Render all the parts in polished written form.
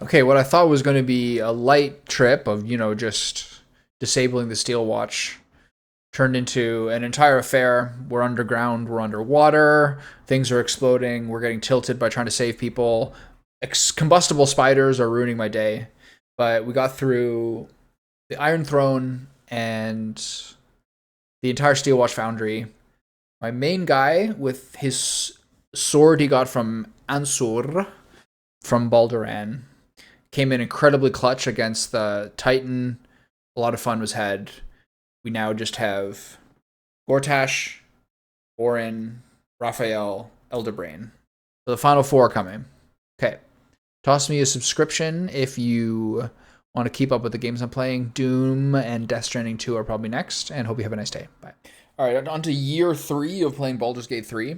Okay, what I thought was going to be a light trip of, just disabling the steel watch turned into an entire affair. We're underground, we're underwater, things are exploding, we're getting tilted by trying to save people. Combustible spiders are ruining my day. But we got through the Iron Throne and the entire Steel Watch Foundry. My main guy with his sword he got from Ansur from Baldur came in incredibly clutch against the Titan. A lot of fun was had. We now just have Gortash, Orin, Raphael, Elderbrain. So the final four are coming. Okay. Toss me a subscription if you want to keep up with the games I'm playing. Doom and Death Stranding 2 are probably next, and hope you have a nice day. Bye. All right, on to year 3 of playing Baldur's Gate 3.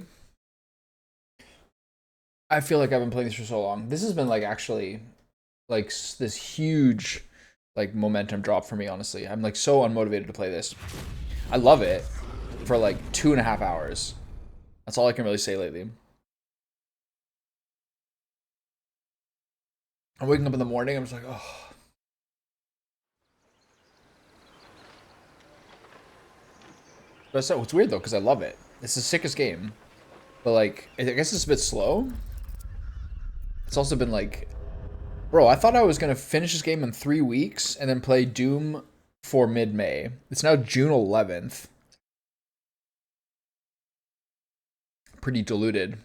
I feel like I've been playing this for so long. This has been actually this huge momentum drop for me, honestly. I'm so unmotivated to play this. I love it for 2.5 hours. That's all I can really say lately. I'm waking up in the morning, I'm just like, oh. But it's weird though, because I love it. It's the sickest game. But I guess it's a bit slow. It's also been bro, I thought I was gonna finish this game in 3 weeks and then play Doom for mid-May. It's now June 11th. Pretty diluted.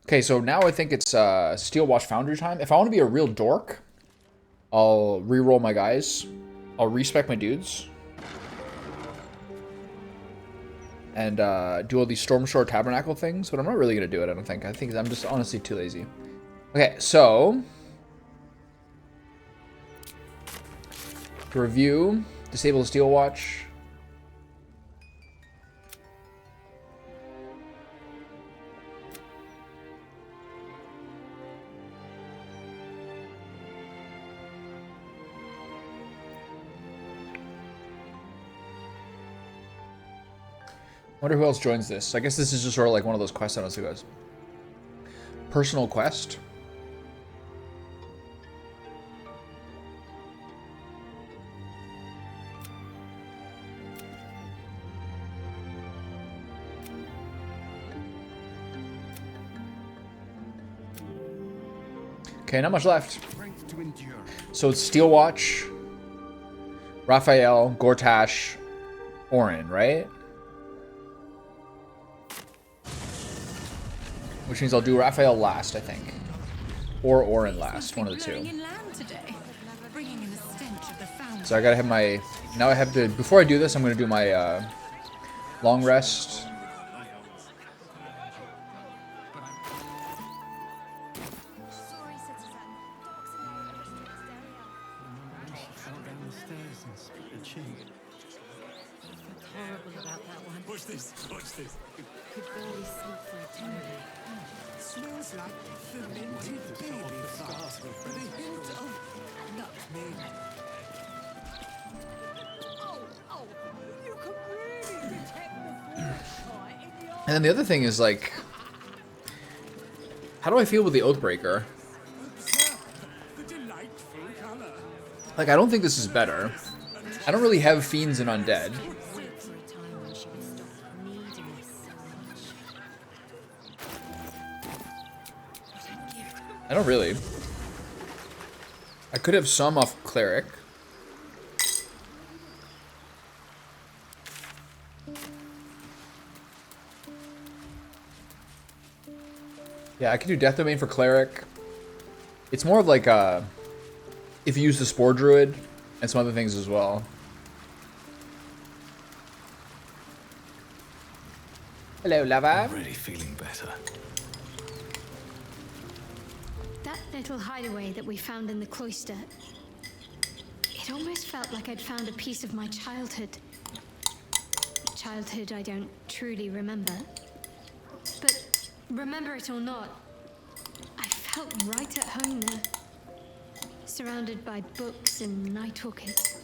Okay, so now I think it's Steel Watch Foundry time. If I want to be a real dork, I'll re-roll my guys. I'll respec my dudes. And do all these Stormshore Tabernacle things, but I'm not really going to do it, I don't think. I think I'm just honestly too lazy. Okay, so to review, disable the Steel Watch. Wonder who else joins this. I guess this is just sort of one of those quests I goes. Personal quest. Okay, not much left. So it's Steel Watch, Raphael, Gortash, Orin, right? Which means I'll do Raphael last, I think. Or Orin last, one of the two. So I gotta have my... Now I have to... Before I do this, I'm gonna do my long rest. Watch this. Could barely sleep for a time. Smells like fermented baby fat with a hint of nutmeg. Oh, you can really detect the in the And then the other thing is how do I feel with the Oathbreaker? I don't think this is better. I don't really have fiends and undead. I don't really. I could have some off Cleric. Yeah, I could do Death Domain for Cleric. It's more of if you use the Spore Druid and some other things as well. Hello, Lava. Already feeling better. That little hideaway that we found in the cloister, it almost felt like I'd found a piece of my childhood. Childhood I don't truly remember. But remember it or not, I felt right at home there. Surrounded by books and night orchids.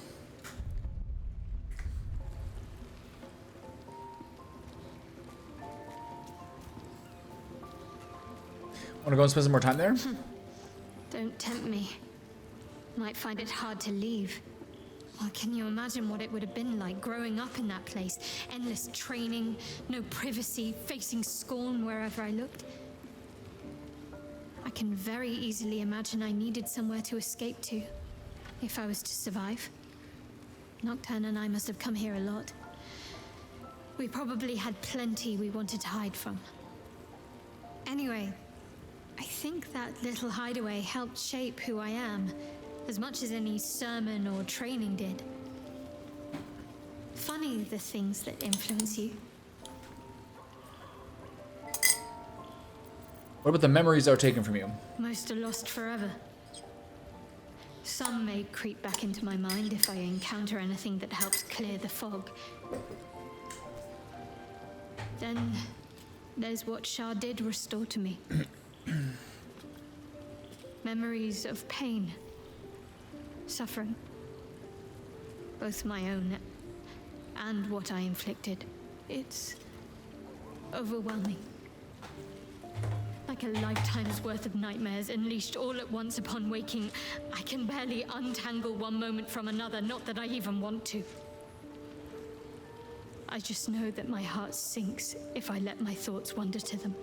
Want to go and spend some more time there? Don't tempt me. Might find it hard to leave. Well, can you imagine what it would have been like growing up in that place? Endless training, no privacy, facing scorn wherever I looked. I can very easily imagine I needed somewhere to escape to, if I was to survive. Nocturne and I must have come here a lot. We probably had plenty we wanted to hide from. Anyway, I think that little hideaway helped shape who I am, as much as any sermon or training did. Funny the things that influence you. What about the memories that were taken from you? Most are lost forever. Some may creep back into my mind if I encounter anything that helps clear the fog. Then there's what Shah did restore to me. Memories of pain, suffering, both my own and what I inflicted. It's overwhelming. Like a lifetime's worth of nightmares unleashed all at once upon waking. I can barely untangle one moment from another, not that I even want to. I just know that my heart sinks if I let my thoughts wander to them.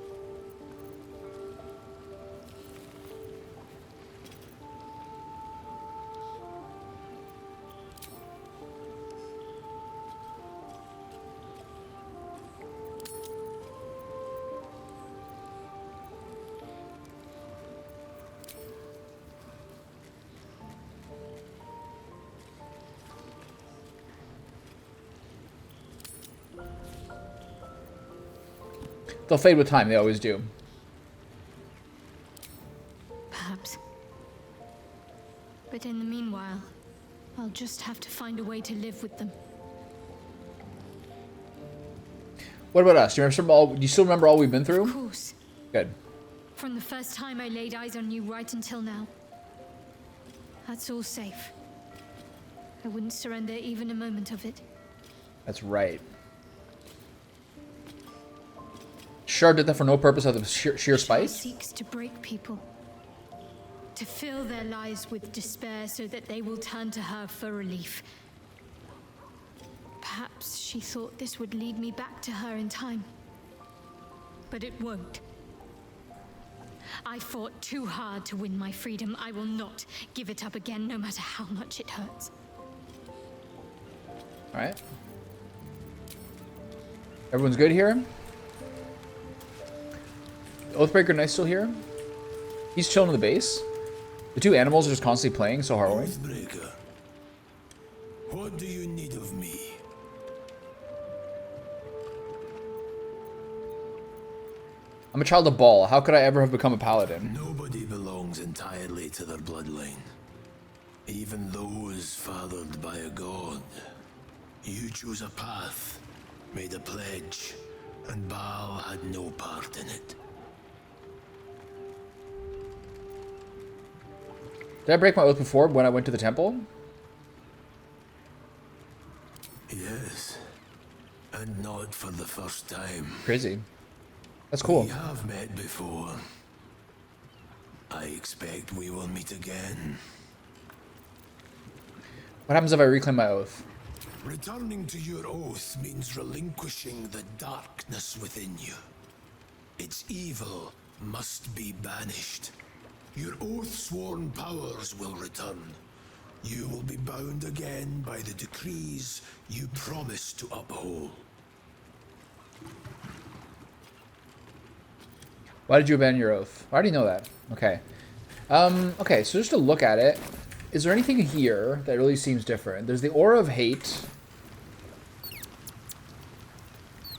They'll fade with time, they always do. Perhaps. But in the meanwhile, I'll just have to find a way to live with them. What about us? Do you still remember all we've been Of through? course. Good. From the first time I laid eyes on you right until now. That's all safe. I wouldn't surrender even a moment of it. That's right. Shar did that for no purpose other than sheer Shah spite? seeks to break people. To fill their lives with despair so that they will turn to her for relief. Perhaps she thought this would lead me back to her in time. But it won't. I fought too hard to win my freedom. I will not give it up again, no matter how much it hurts. Alright. Everyone's good here? Oathbreaker Knight's still here? He's chilling in the base? The two animals are just constantly playing, so harrowing. Oathbreaker, what do you need of me? I'm a child of Baal. How could I ever have become a paladin? Nobody belongs entirely to their bloodline. Even those fathered by a god. You chose a path, made a pledge, and Baal had no part in it. Did I break my oath before when I went to the temple? Yes, and not for the first time. Crazy. That's cool. We have met before. I expect we will meet again. What happens if I reclaim my oath? Returning to your oath means relinquishing the darkness within you. Its evil must be banished. Your oath-sworn powers will return. You will be bound again by the decrees you promised to uphold. Why did you abandon your oath? I already know that. Okay. Okay, so just to look at it, is there anything here that really seems different? There's the Aura of Hate.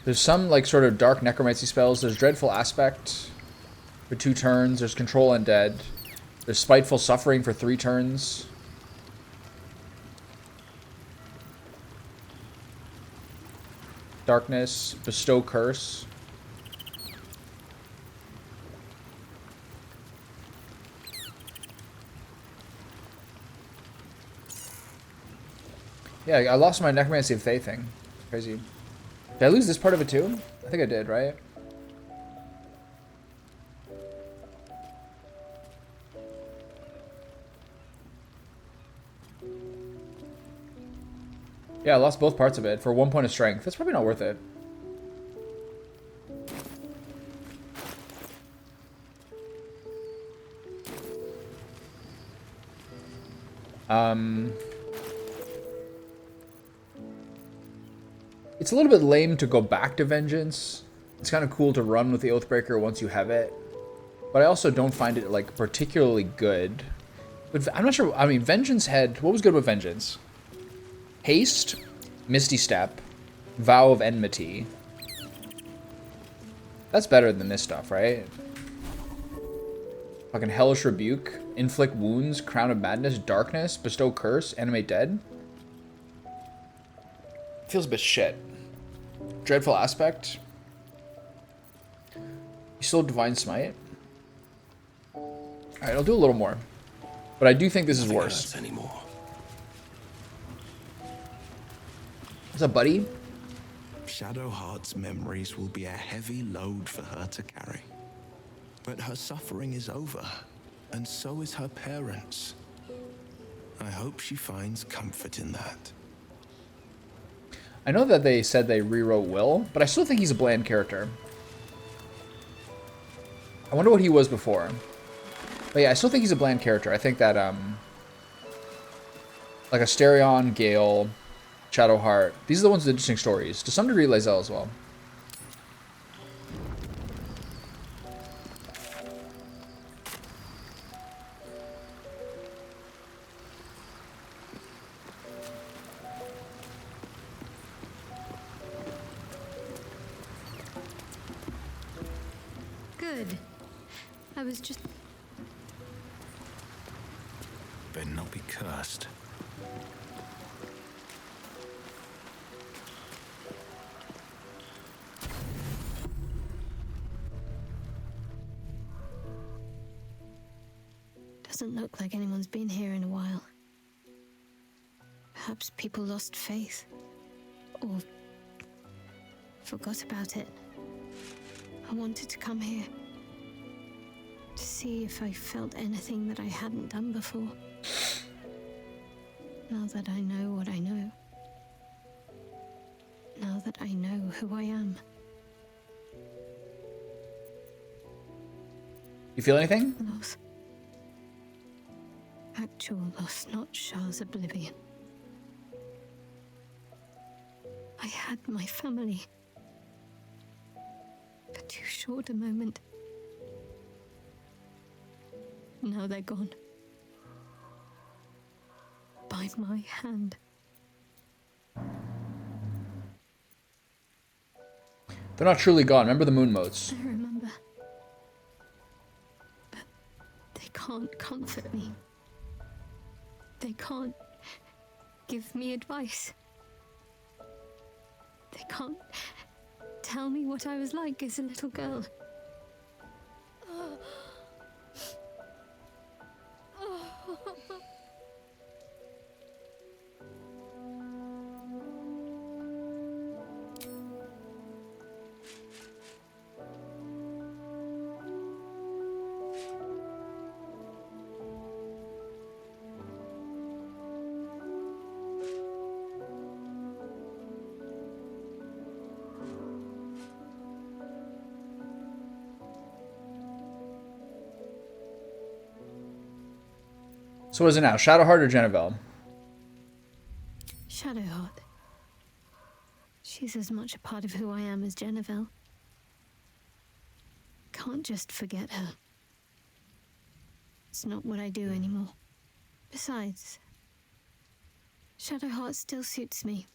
There's some, like, sort of dark necromancy spells. There's Dreadful Aspect for 2 turns. There's Control Undead. There's Spiteful Suffering for 3 turns. Darkness. Bestow Curse. Yeah, I lost my Necromancy of Faith thing. Crazy. Did I lose this part of it too? I think I did, right? Yeah, I lost both parts of it for 1 point of strength. That's probably not worth it. It's a little bit lame to go back to Vengeance. It's kind of cool to run with the Oathbreaker once you have it. But I also don't find it, like, particularly good. But I'm not sure. I mean, Vengeance had... What was good with Vengeance? Haste, Misty Step, Vow of Enmity. That's better than this stuff, right? Fucking Hellish Rebuke, Inflict Wounds, Crown of Madness, Darkness, Bestow Curse, Animate Dead. Feels a bit shit. Dreadful Aspect. You still Divine Smite? Alright, I'll do a little more. But I do think this is worse. Anymore. What's up, buddy? Shadowheart's memories will be a heavy load for her to carry. But her suffering is over, and so is her parents'. I hope she finds comfort in that. I know that they said they rewrote Will, but I still think he's a bland character. I wonder what he was before. But yeah, I still think he's a bland character. I think that, like Asterion, Gale, Shadowheart, these are the ones with interesting stories. To some degree, Lae'zel as well. Good. I was just... Better not be cursed. Doesn't look like anyone's been here in a while. Perhaps people lost faith. Or forgot about it. I wanted to come here. To see if I felt anything that I hadn't done before. Now that I know what I know. Now that I know who I am. You feel anything? Loss. Actual loss, not Shah's oblivion. I had my family. For too short a moment. Now they're gone. By my hand. They're not truly gone. Remember the moon modes. I remember. But they can't comfort me. They can't give me advice. They can't tell me what I was like as a little girl. So what is it now? Shadowheart or Genevieve? Shadowheart. She's as much a part of who I am as Genevieve. Can't just forget her. It's not what I do anymore. Besides, Shadowheart still suits me.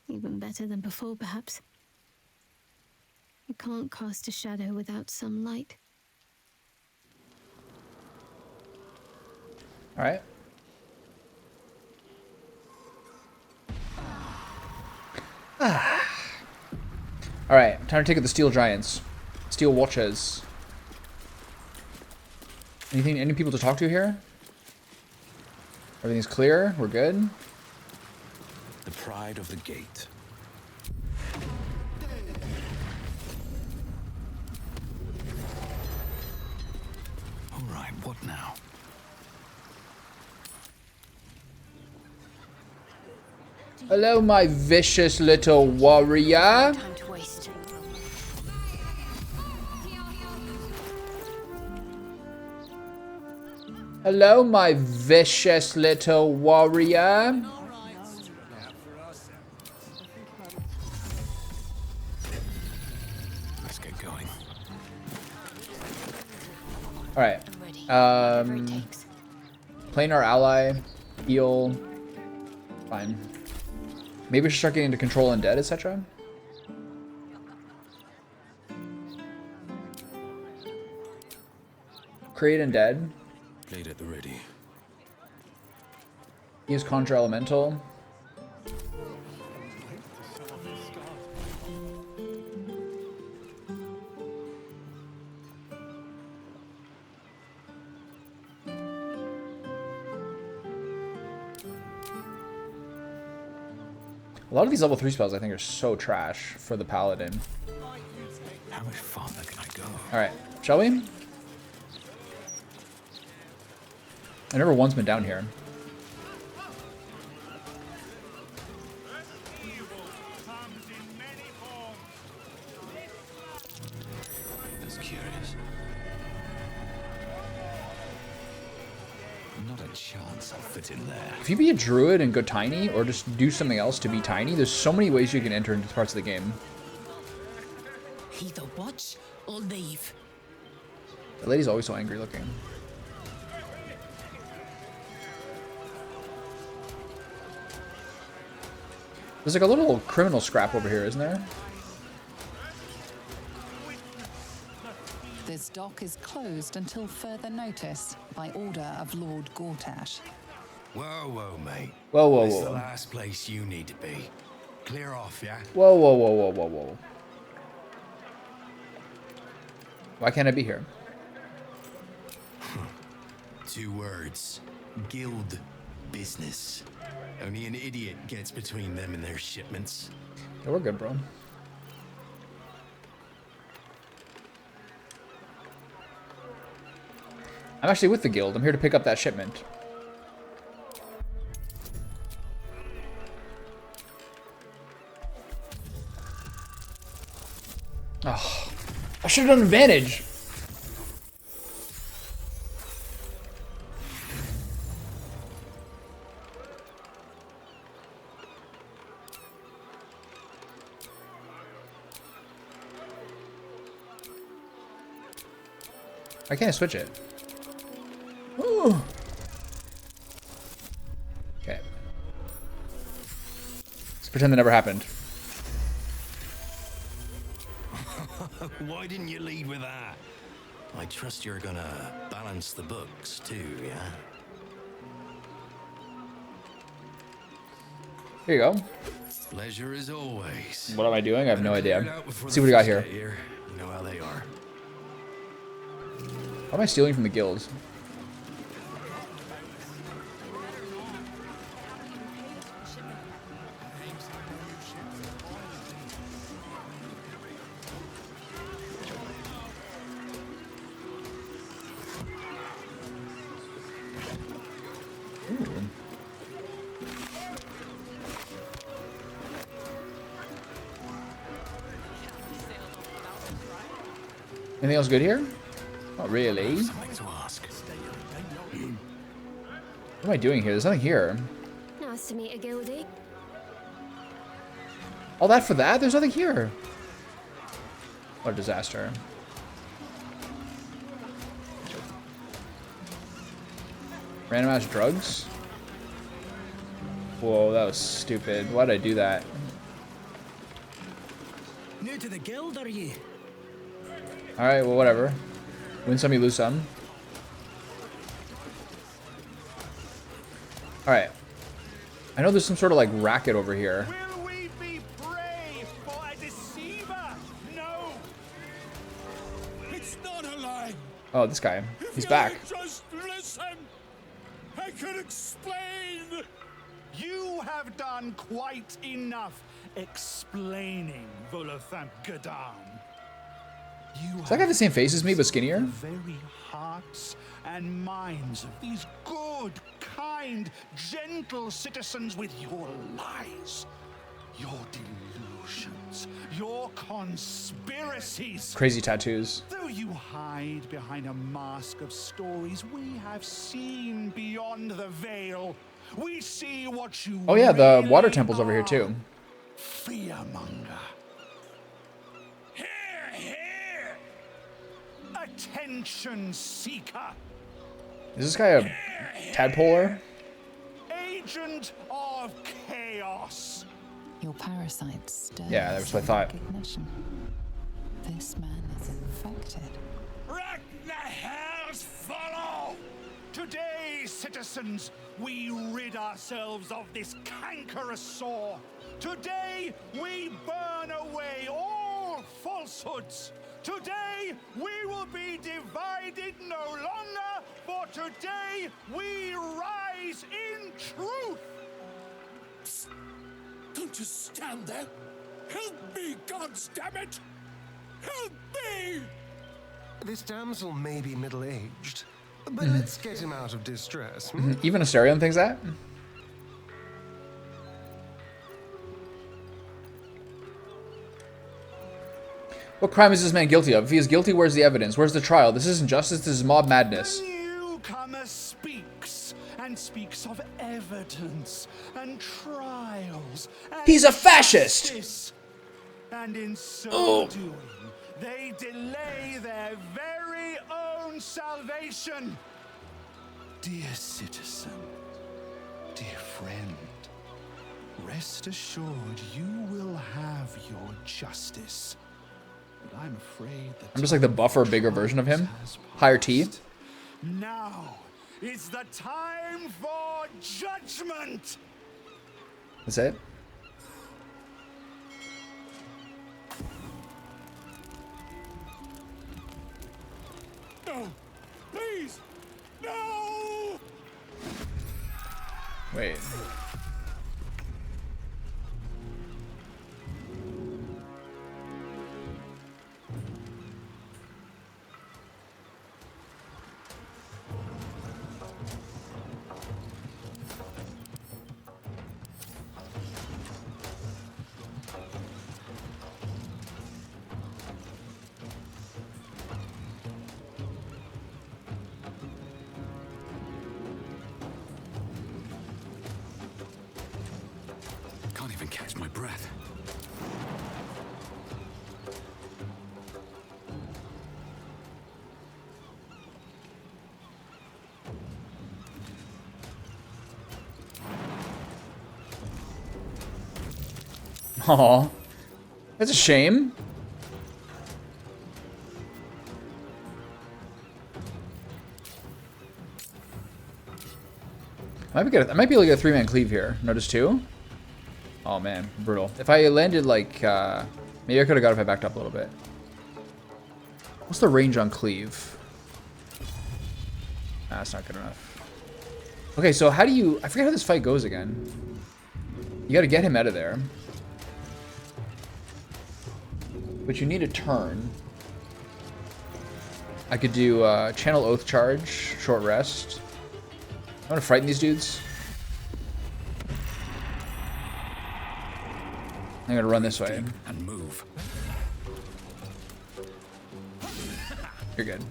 Even better than before, perhaps. You can't cast a shadow without some light. All right. All right, time to take out the Steel Giants. Steel Watches. Anything? Any people to talk to here? Everything's clear. We're good. The pride of the gate. All right, what now? Hello, my vicious little warrior. Time to waste. Hello, my vicious little warrior. Let's get going. All right. I'm ready. Whatever it takes. Playing our ally, heal. Fine. Maybe we should start getting into control undead, etc. Create undead. Blade at the ready. Use conjure elemental. A lot of these level 3 spells I think are so trash for the paladin. How much farther can I go? Alright, shall we? I never once been down here. That's curious. Not a chance I'll fit in there. If you be a druid and go tiny, or just do something else to be tiny, there's so many ways you can enter into parts of the game. Either watch or leave. The lady's always so angry looking. There's like a little criminal scrap over here, isn't there? This dock is closed until further notice by order of Lord Gortash. Whoa, mate. Whoa, whoa, This is the whoa. last place you need to be. Clear off, yeah? Whoa, whoa, whoa, whoa, whoa, whoa. Why can't I be here? 2 words. Guild business. Only an idiot gets between them and their shipments. Yeah, we're good, bro. I'm actually with the guild. I'm here to pick up that shipment. Oh, I should have done advantage. I can't switch it. Ooh. Okay. Let's pretend that never happened. Why didn't you lead with that? I trust you're gonna balance the books too, yeah? Here you go. Pleasure as always. What am I doing? I have no Better clear idea. it out before Let's the see what we got fish here. get You know how they are. How am I stealing from the guild? Ooh. Anything else good here? Not really. Something to ask. What am I doing here? There's nothing here. Nice to meet a guildie. All that for that? There's nothing here. What a disaster. Random ass drugs? Whoa, that was stupid. Why did I do that? New to the guild, are you? Alright, well, whatever. Win some, you lose some. Alright. I know there's some sort of like racket over here. Will we be brave for a deceiver? No. It's not a lie. Oh, this guy. He's back. Just listen. I can explain. You have done quite enough explaining, Volothamp Gadam. Does that guy have the same face as me, but skinnier? The very hearts and minds of these good, kind, gentle citizens with your lies, your delusions, your conspiracies. Crazy tattoos. Though you hide behind a mask of stories, we have seen beyond the veil. We see what you Oh yeah, the really water temple's over here are. too. Fearmonger. Here, here. Attention seeker. Is this guy a tadpoler? Agent of chaos. Your parasite stirs Yeah, that's what I thought. recognition. This man is infected. Ragnahar's follow! Today, citizens, we rid ourselves of this cankerous sore. Today, we burn away all falsehoods. Today, we will be divided no longer, for today, we rise in truth. Don't just stand there. Help me, goddammit! Help me! This damsel may be middle-aged, but let's get him out of distress. Even Asterion thinks that? What crime is this man guilty of? If he is guilty, where's the evidence? Where's the trial? This isn't justice, this is mob madness. The newcomer speaks, and speaks of evidence and trials. And He's a fascist! justice. And in so doing, they delay their very own salvation. Dear citizen, dear friend, rest assured you will have your justice. But I'm afraid that I'm just like the buffer, bigger version of him. Higher T. now is the time for judgment. That's it? No, please, no! Wait. Can't even catch my breath. Aw. That's a shame. I might be able to get a 3-man cleave here. Notice 2? Oh man, brutal. If I landed like, maybe I could have got it if I backed up a little bit. What's the range on cleave? Nah, that's not good enough. Okay, so how do you... I forget how this fight goes again. You gotta get him out of there. But you need a turn. I could do Channel Oath Charge, Short Rest. I want to frighten these dudes. I'm gonna run this way. And move. You're good.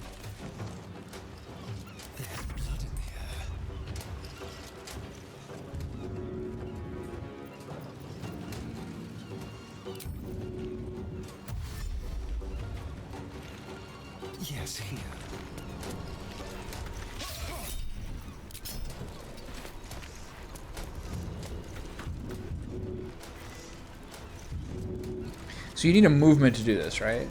There's blood in the air. Yes, here. So you need a movement to do this, right?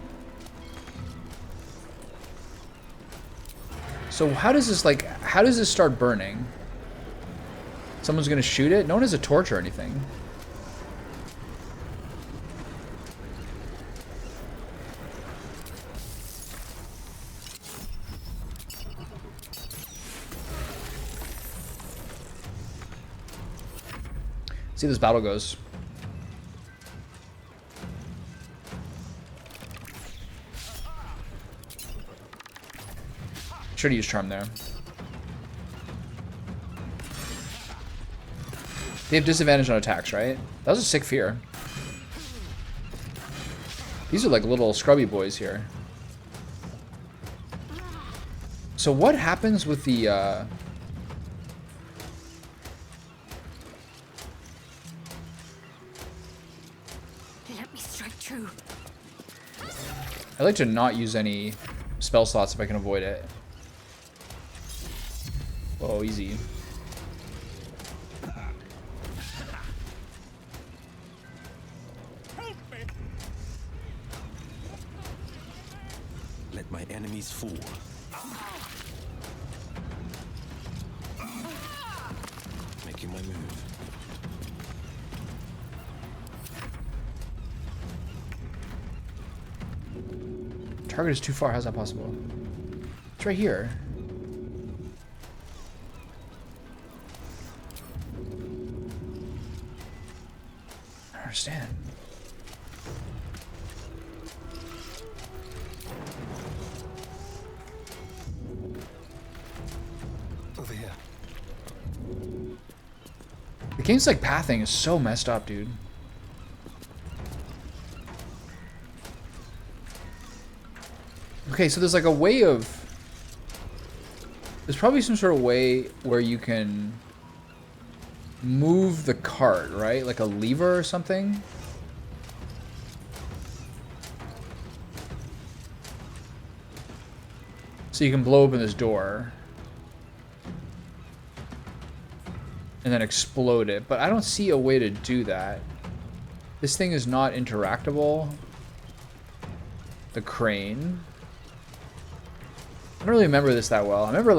So how does this, like, how does this start burning? Someone's gonna shoot it? No one has a torch or anything. See how this battle goes. Should have used charm there. They have disadvantage on attacks, right? That was a sick fear. These are like little scrubby boys here. So what happens with the Let me strike true. I like to not use any spell slots if I can avoid it. Oh, easy. Let my enemies fall. Making my move. Target is too far. How's that possible? It's right here. I don't understand. Over here. The game's like pathing is so messed up, dude. Okay, so there's like a way of... There's probably some sort of way where you can move the cart, right? Like a lever or something? So you can blow open this door. And then explode it. But I don't see a way to do that. This thing is not interactable. The crane. I don't really remember this that well. I remember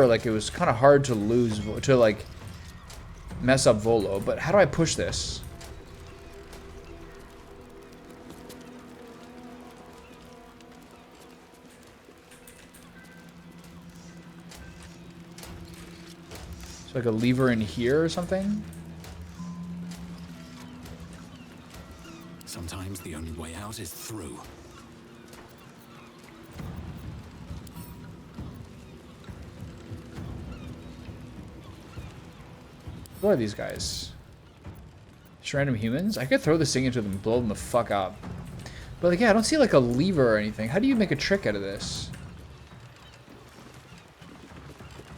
like it was kind of hard to lose, to like mess up Volo. But how do I push this? It's like a lever in here or something. Sometimes the only way out is through. What are these guys? Just random humans? I could throw this thing into them and blow them the fuck up. But like, yeah, I don't see like a lever or anything. How do you make a trick out of this?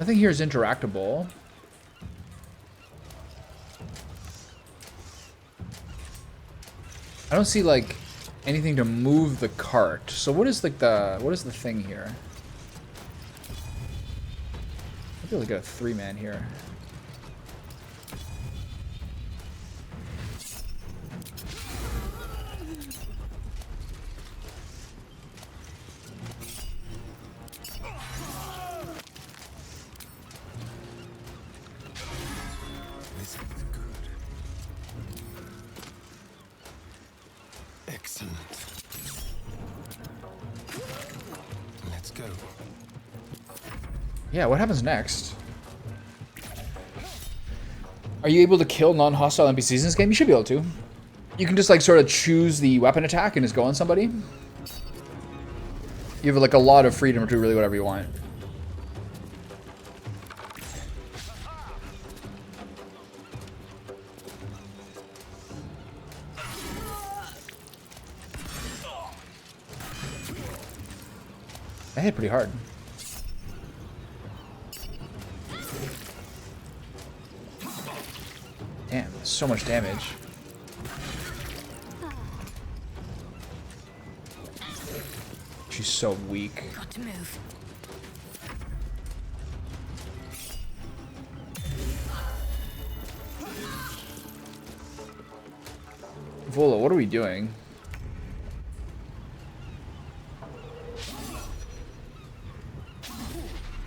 Nothing here is interactable. I don't see like anything to move the cart. So what is like what is the thing here? I feel like a 3-man here. This is good. Excellent. Let's go. Yeah, what happens next? Are you able to kill non-hostile NPCs in this game? You should be able to. You can just like sort of choose the weapon attack and just go on somebody. You have like a lot of freedom to do really whatever you want. I hit pretty hard. Damn, so much damage. She's so weak. Got to move. Volo, what are we doing?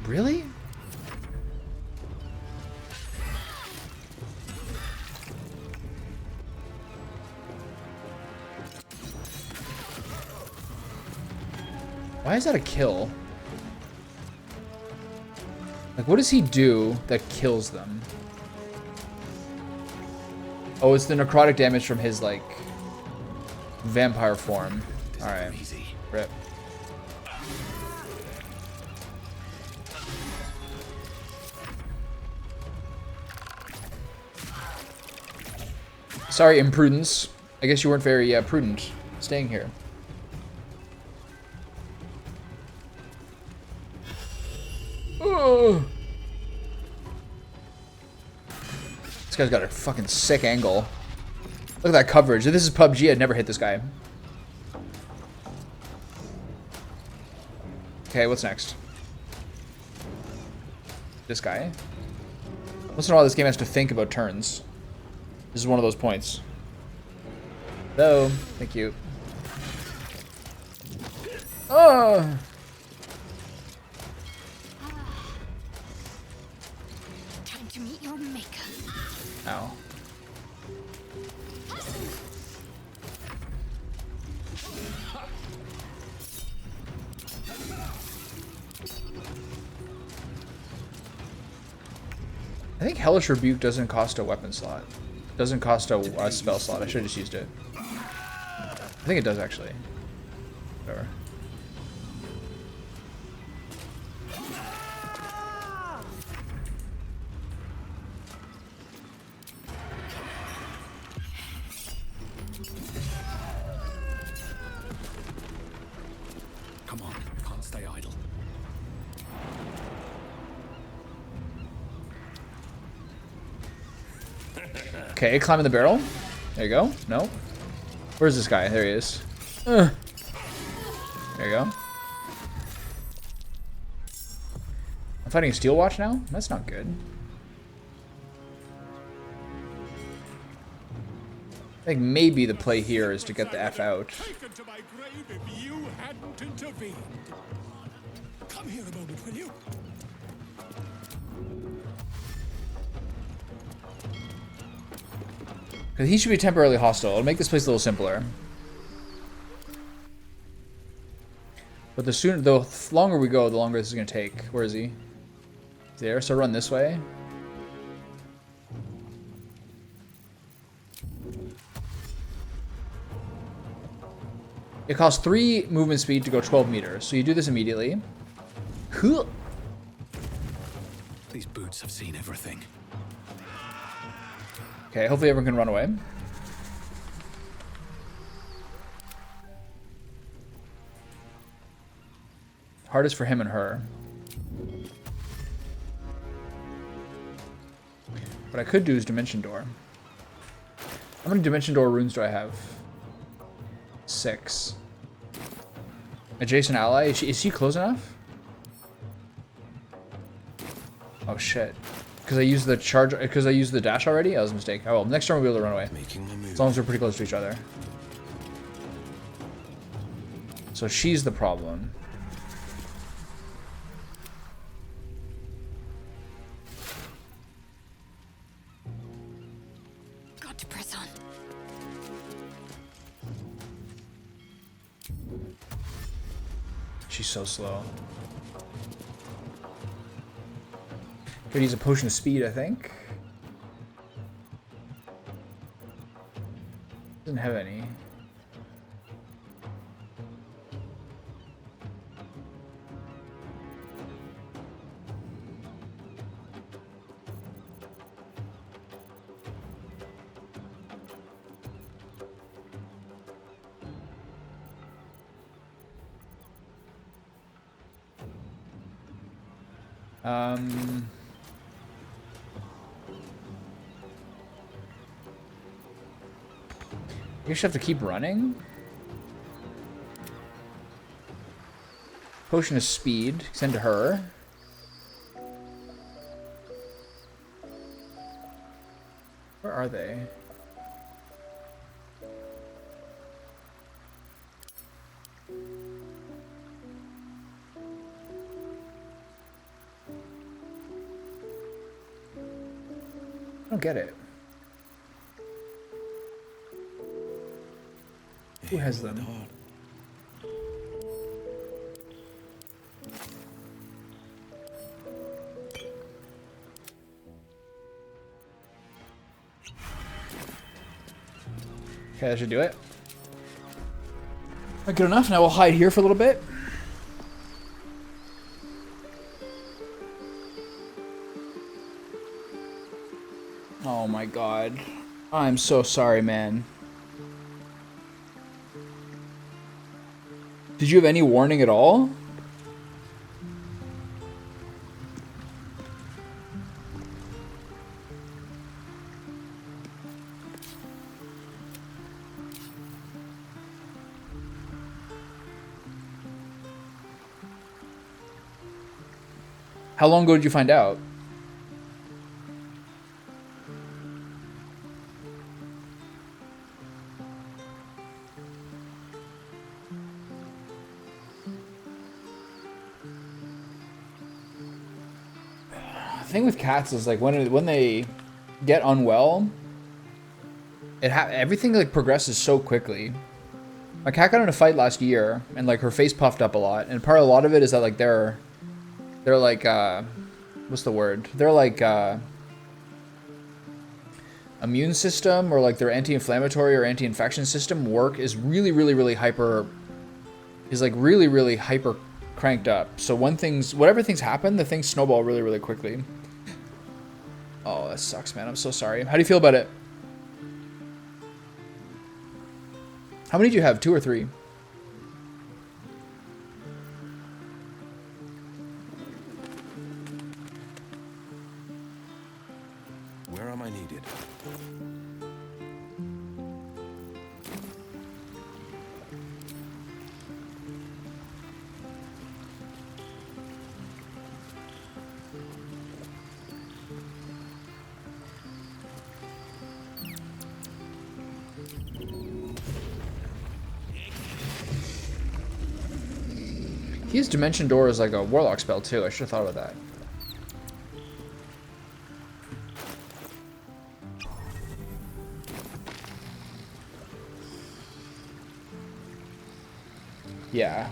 Really? Why is that a kill? Like, what does he do that kills them? Oh, it's the necrotic damage from his, like, vampire form. Alright. Rip. Sorry, imprudence. I guess you weren't very prudent staying here. Ugh. This guy's got a fucking sick angle. Look at that coverage. If this is PUBG, I'd never hit this guy. Okay, what's next? This guy. Once in a while, this game has to think about turns. This is one of those points. Hello. Thank you. Oh! Time to meet your maker. Ow. I think Hellish Rebuke doesn't cost a weapon slot. Doesn't cost a spell slot. I should have just used it. I think it does actually. Whatever. Come on, can't stay idle. Okay, climbing the barrel. There you go. No. Where's this guy? There he is. There you go. I'm fighting a steel watch now? That's not good. I think maybe the play here is to get the F out. Taken to my grave if you hadn't intervened. Come here a moment, will you? Because he should be temporarily hostile. It'll make this place a little simpler. But the longer we go, the longer this is going to take. Where is he? He's there. So run this way. It costs 3 movement speed to go 12 meters. So you do this immediately. These boots have seen everything. Okay, hopefully everyone can run away. Hardest for him and her. What I could do is Dimension Door. How many Dimension Door runes do I have? 6. Adjacent ally? Is she close enough? Oh shit. Because I used the charge, because I used the dash already? That was a mistake. Oh well, next turn we'll be able to run away. As long as we're pretty close to each other. So she's the problem. Got to press on. She's so slow. Could use a potion of speed, I think. Doesn't have any. I guess you have to keep running. Potion of speed. Send to her. Where are they? I don't get it. Who has them? Okay, that should do it. Not good enough. Now we'll hide here for a little bit. Oh my god. I'm so sorry, man. Did you have any warning at all? How long ago did you find out? The thing with cats is like when they get unwell, everything like progresses so quickly. My cat got in a fight last year, and like her face puffed up a lot, and a lot of it is that like they're like what's the word? They're like immune system or like their anti-inflammatory or anti-infection system is really hyper cranked up. So whatever things happen, the things snowball really quickly. Oh, that sucks, man. I'm so sorry. How do you feel about it? How many do you have? 2 or 3? Where am I needed? He used Dimension Door as like a warlock spell too. I should have thought about that. Yeah.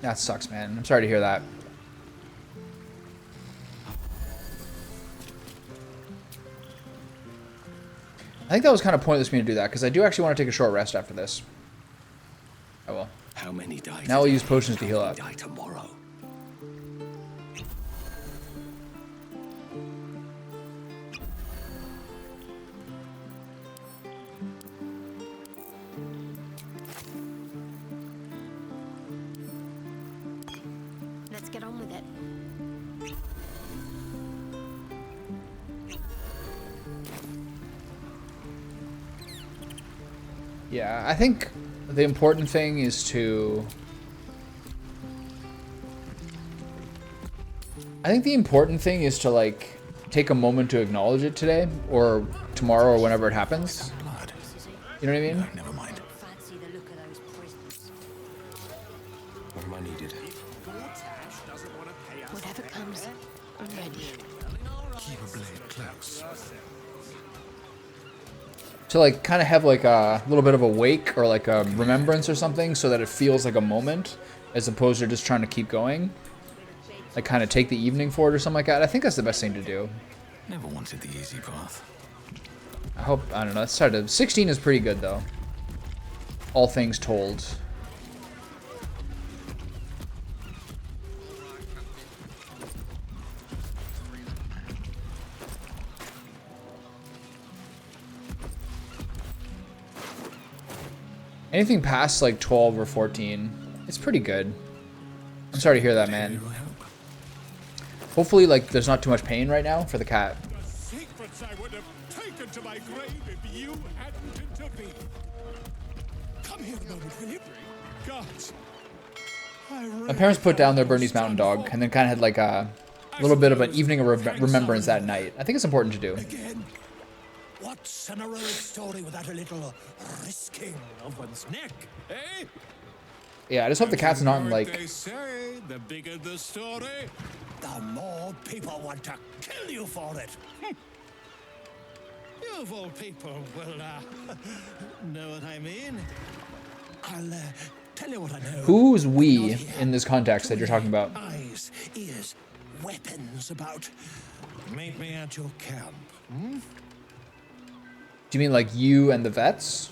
That sucks, man. I'm sorry to hear that. I think that was kind of pointless for me to do that, because I do actually want to take a short rest after this. I will. How many die? Now we'll use potions to heal up. Die tomorrow. Let's get on with it. Yeah, I think the important thing is to... like take a moment to acknowledge it today or tomorrow or whenever it happens. Blood. You know what I mean? No, never mind. Where am I needed? Whatever comes, I'm ready. Keep a blade close. To like kind of have like a little bit of a wake or like a remembrance or something so that it feels like a moment as opposed to just trying to keep going. Like kind of take the evening for it or something like that. I think that's the best thing to do. Never wanted the easy path. I don't know, it's hard to... 16 is pretty good though. All things told. Anything past like 12 or 14, it's pretty good. I'm sorry to hear that, man. Hopefully, like, there's not too much pain right now for the cat. Secrets I would have taken to my grave if you hadn't intervened. Come here a moment, will you? Gods. My parents put down their Bernese Mountain Dog and then kind of had like a little bit of an evening of remembrance that night. I think it's important to do. Again. What's an heroic story without a little risking of one's neck, eh? Yeah, I just hope the cat's not in like... They say the bigger the story, The more people want to kill you for it. you of all people will know what I mean. I'll tell you what I know. Who's we in this context that you're talking about? Eyes, ears, weapons about. Meet me at your camp. Do you mean like you and the vets?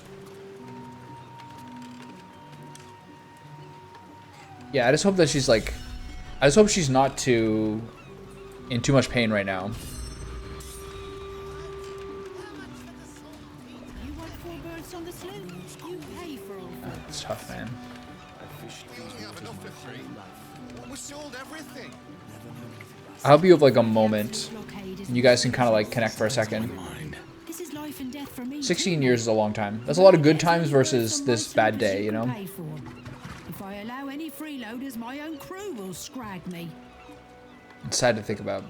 Yeah, I just hope that she's like... I just hope she's not in too much pain right now. shorebirds on the slope. You pay for all that. It's tough, man. We sold everything. I hope you have like a moment and you guys can kind of like connect for a second. This is life and death for me. 16 years is a long time. That's a lot of good times versus this bad day, you know? If I allow any freeloaders, my own crew will scrag me. It's sad to think about.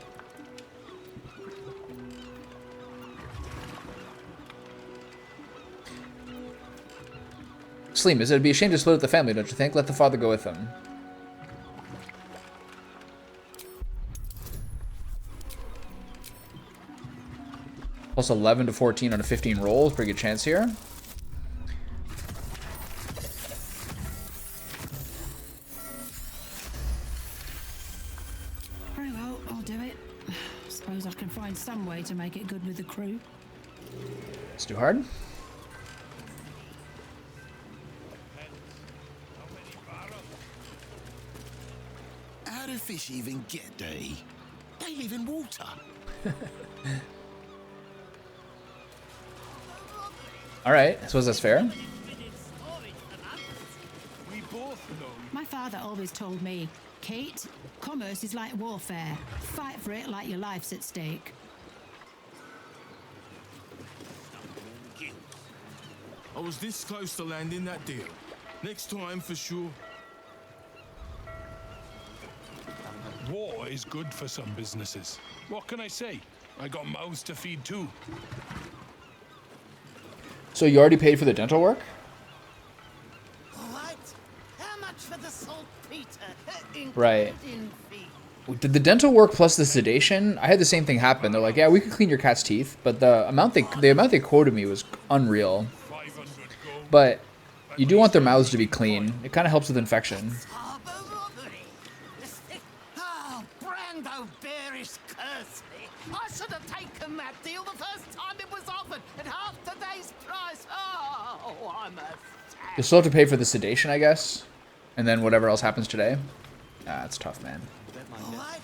Sleem, it'd be a shame to split up the family, don't you think? Let the father go with them. Plus 11 to 14 on a 15 roll. Pretty good chance here. Very well, I'll do it. Suppose I can find some way to make it good with the crew. It's too hard. How do fish even get there? They live in water. Alright, I suppose that's fair. My father always told me, Kate, commerce is like warfare. Fight for it like your life's at stake. I was this close to landing that deal. Next time, for sure. War is good for some businesses. What can I say? I got mouths to feed too. So you already paid for the dental work? What? How much for the saltpeter? Right. Did the dental work plus the sedation? I had the same thing happen. They're like, yeah, we could clean your cat's teeth, but the amount they quoted me was unreal. But you do want their mouths to be clean. It kind of helps with infection. Oh, Brando bearish curse me. I should have taken that deal the first time it was offered at half today's price. Oh, I'm a You still have to pay for the sedation, I guess, and then whatever else happens today. Ah, it's tough, man. What?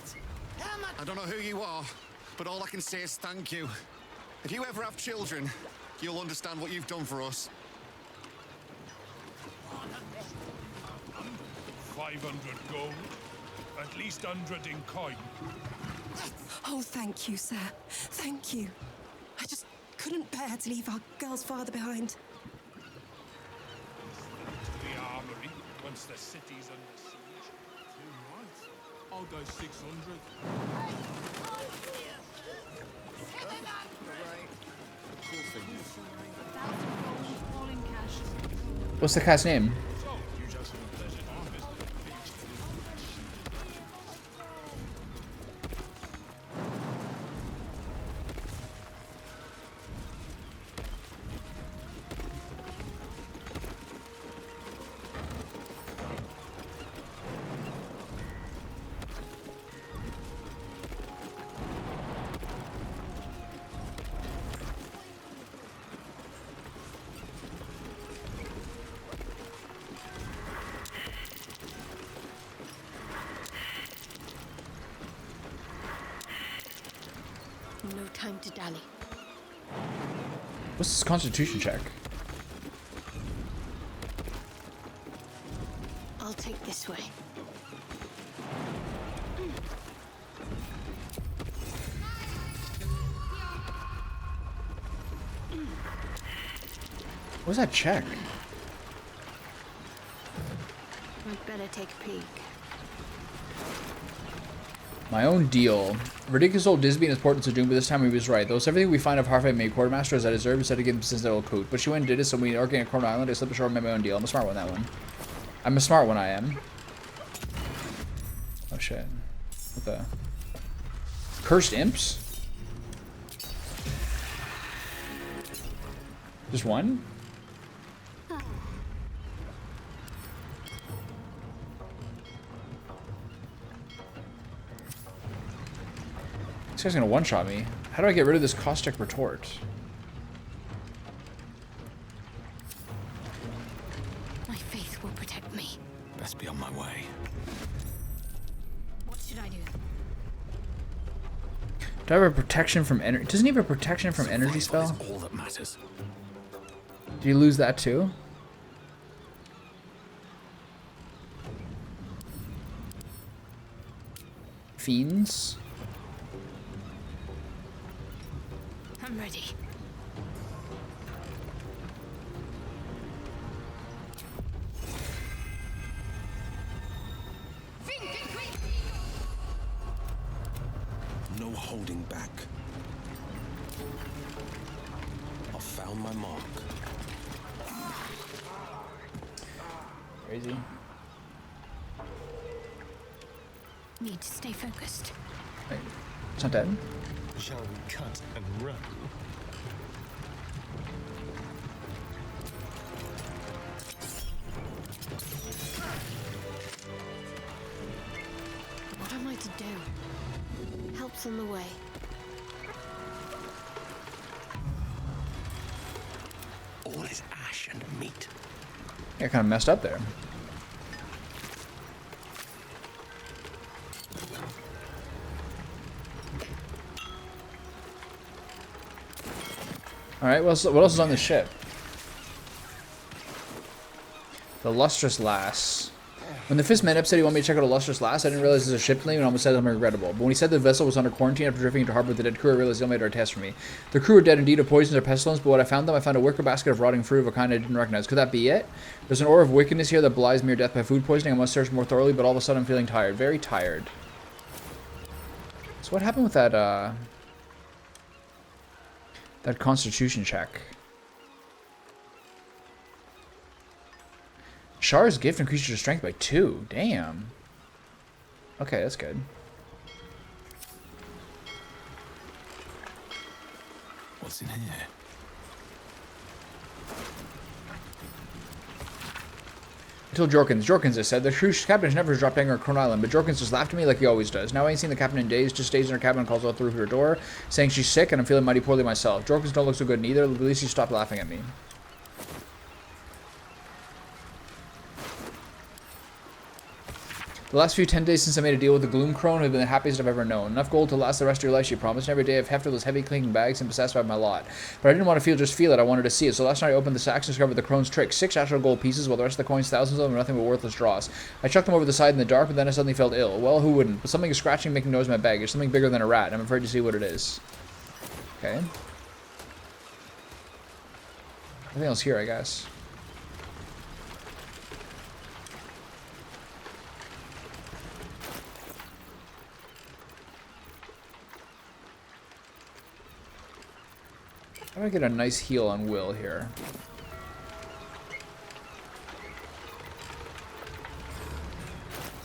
How much? I don't know who you are, but all I can say is thank you. If you ever have children, you'll understand what you've done for us. 500 gold, at least 100 in coin. Oh, thank you, sir. Thank you. I just couldn't bear to leave our girl's father behind. To the armory, once the city's under siege. All right. I'll go 600. What's the cat's name? No time to dally. What's this constitution check? I'll take this way. What's that check? I'd better take a peek. My own deal. Ridiculous old Disby and his portraits of Doom, but this time he was right. Though everything we find of Harfay made quartermaster as I deserve instead of getting since that old coot. But she went and did it, so we organic Corner Island, I slipped ashore and made my own deal. I'm a smart one, that one. I'm a smart one, I am. Oh shit. What the? Cursed imps? Just one? This guy's gonna one-shot me. How do I get rid of this caustic retort? My faith will protect me. Best be on my way. What should I do? Do I have a protection from energy? Doesn't he have a protection from energy spell? All that matters. Did you lose that too? Fiends? I'm ready. No holding back. I found my mark. Crazy. Need to stay focused. Wait, it's not dead? Shall we cut and run? What am I to do? Help's on the way. All is ash and meat. Yeah, kind of messed up there. Alright, what else is on the ship? The Lustrous Lass. When the Fist Man said he wanted me to check out a Lustrous Lass, I didn't realize it was a ship name and almost said something regrettable. But when he said the vessel was under quarantine after drifting into harbor with the dead crew, I realized he only made our test for me. The crew were dead indeed of poisons or pestilence, but when I found them, I found a wicker basket of rotting fruit of a kind I didn't recognize. Could that be it? There's an aura of wickedness here that belies mere death by food poisoning. I must search more thoroughly, but all of a sudden I'm feeling tired. Very tired. So what happened with that, that constitution check? Char's gift increases your strength by 2. Damn. Okay, that's good. What's in here? I told Jorkins, I said, the cruise captain's never dropped anchor on Crone Island, but Jorkins just laughed at me like he always does. Now I ain't seen the captain in days, just stays in her cabin and calls out through her door, saying she's sick and I'm feeling mighty poorly myself. Jorkins don't look so good neither, at least he stopped laughing at me. The last 10 days since I made a deal with the Gloom Crone have been the happiest I've ever known. Enough gold to last the rest of your life, she promised, and every day I've hefted those heavy clinking bags and been satisfied with my lot. But I didn't want to just feel it, I wanted to see it. So last night I opened the sacks and discovered the Crone's trick. 6 actual gold pieces, while the rest of the coins, thousands of them, are nothing but worthless dross. I chucked them over the side in the dark, but then I suddenly felt ill. Well, who wouldn't? But something is scratching, making noise in my bag. It's something bigger than a rat. I'm afraid to see what it is. Okay. Nothing else here, I guess. I'm gonna get a nice heal on Will here.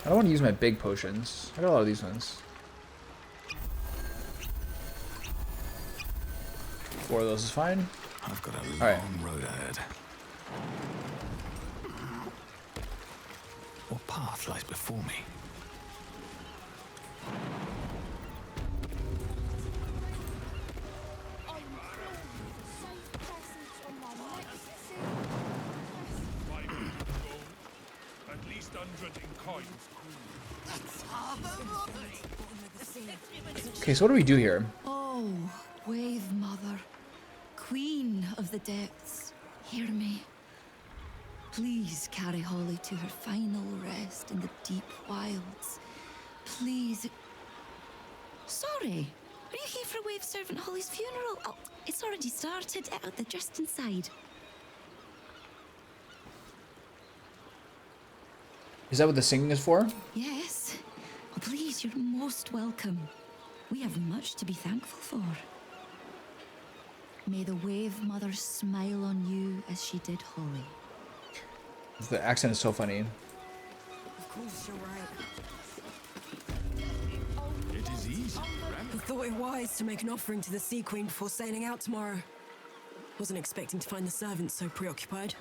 I don't want to use my big potions. I got a lot of these ones. 4 of those is fine. I've got a long road ahead. What path lies before me? Okay, so what do we do here? Oh, Wave Mother, Queen of the Depths, hear me. Please carry Holly to her final rest in the deep wilds. Please. Sorry, are you here for Wave Servant Holly's funeral? Oh, it's already started. They're just inside. Is that what the singing is for? Yes. Oh, please, you're most welcome. We have much to be thankful for. May the Wave Mother smile on you as she did Holly. The accent is so funny. Of course, you're right. It is easy, I thought it wise to make an offering to the Sea Queen before sailing out tomorrow. Wasn't expecting to find the servants so preoccupied.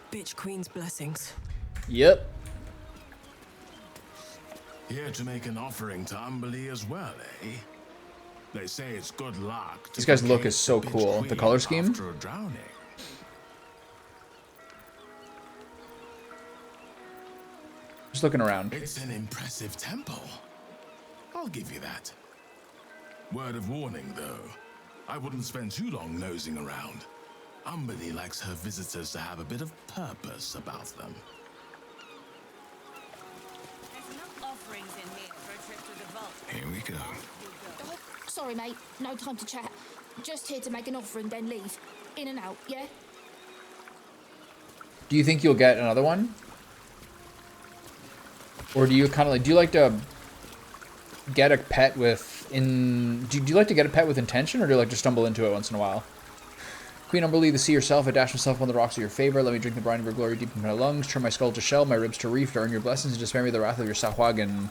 Bitch Queen's blessings. Yep. Here to make an offering to Umberlee as well, eh? They say it's good luck. These guys' look is so cool. The color scheme. After a drowning. Just looking around. It's an impressive temple. I'll give you that. Word of warning, though. I wouldn't spend too long nosing around. Umberly likes her visitors to have a bit of purpose about them. There's enough offerings in here for a trip to the vault. Here we go. Oh, sorry, mate. No time to chat. Just here to make an offering, then leave. In and out, yeah? Do you think you'll get another one? Or do you kind of like, do you like to get a pet with, do you like to get a pet with intention, or do you like to stumble into it once in a while? Queen Umberly, the sea herself, I dash myself on the rocks of your favor. Let me drink the brine of your glory deep in my lungs. Turn my skull to shell, my ribs to reef, to earn your blessings, and to spare me the wrath of your Sahuagin.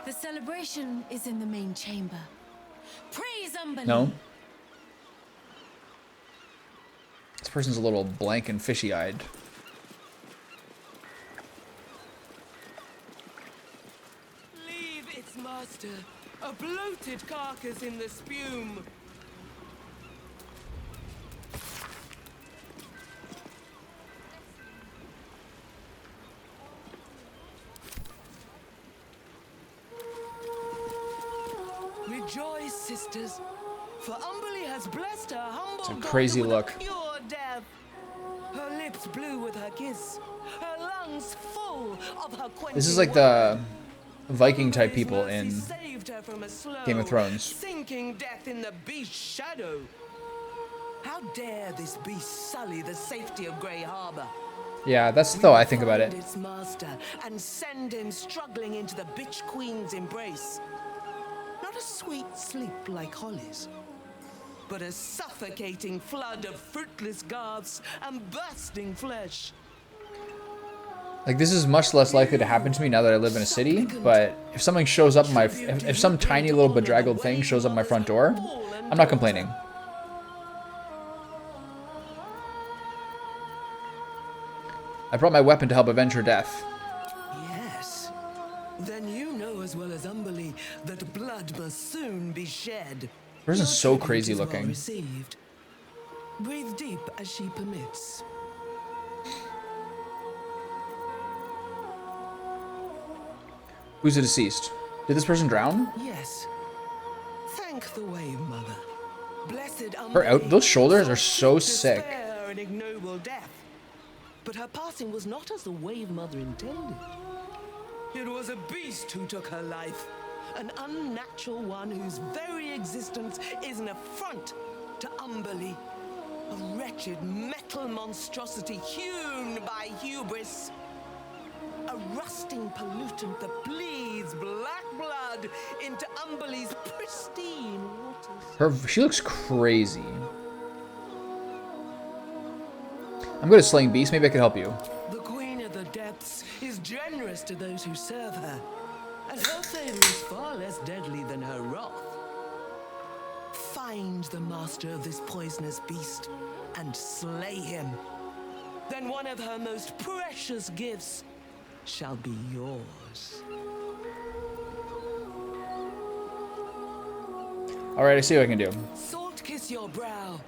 The celebration is in the main chamber. Praise Umberly! No? This person's a little blank and fishy-eyed. Leave its master, a bloated carcass in the spume. Rejoice, sisters, for Umberly has blessed her humble It's a God crazy with look. a pure death. Her lips blue with her kiss, her lungs full of her quenching This is like the Viking type people in Game of Thrones. Sinking death in the beast's shadow. How dare this beast sully the safety of Grey Harbor? Yeah, that's how I think about it. Its master and send him struggling into the bitch queen's embrace. Not a sweet sleep like Holly's, but a suffocating flood of fruitless garths and bursting flesh. Like, this is much less likely to happen to me now that I live in a city, but if something shows up in my, if some tiny little bedraggled thing shows up my front door, I'm not complaining. I brought my weapon to help avenge her death. Yes. Then you know as well as Umberly that blood must soon be shed. This person's so crazy Well looking. received. Breathe deep as she permits. Who's the deceased? Did this person drown? Yes. Thank the wave mother. Blessed Her out, those shoulders are so sick. despair and ignoble death. But her passing was not as the wave mother intended. It was a beast who took her life. An unnatural one whose very existence is an affront to Umberly. A wretched metal monstrosity hewn by hubris. A rusting pollutant that bleeds black blood into Umberly's pristine waters. She looks crazy. I'm good at slaying beasts. Maybe I could help you. The Queen of the Depths is generous to those who serve her, and her favor is far less deadly than her wrath. Find the master of this poisonous beast and slay him. Then one of her most precious gifts shall be yours. All right, I see what I can do. Salt kiss your brow.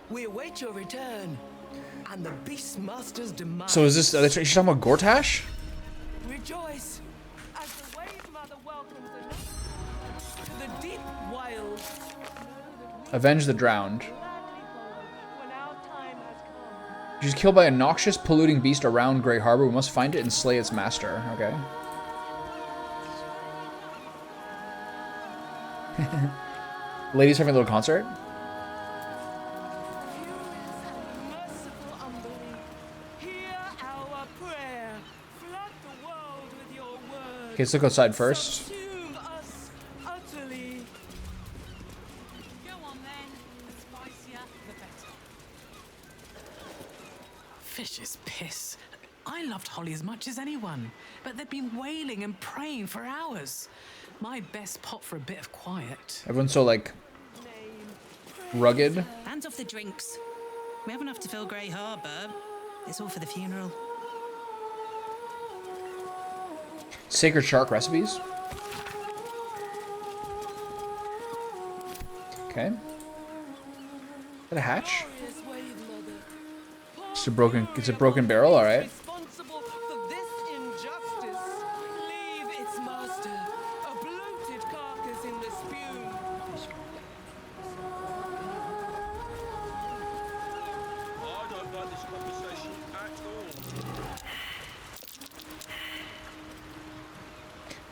We await your return, and the beast master's demise. So is this? She's talking about Gortash? Rejoice as the wave mother welcomes the to the deep wild. Avenge the drowned. She's killed by a noxious, polluting beast around Grey Harbor. We must find it and slay its master. Okay. Ladies having a little concert. Okay, let's look outside first. Fish's piss. I loved Holly as much as anyone, but they'd been wailing and praying for hours. My best pot for a bit of quiet. Everyone's so, like, rugged. Hands off the drinks. We have enough to fill Grey Harbor. It's all for the funeral. Sacred shark recipes. Okay. Is that a hatch? It's a broken barrel, alright. Responsible for this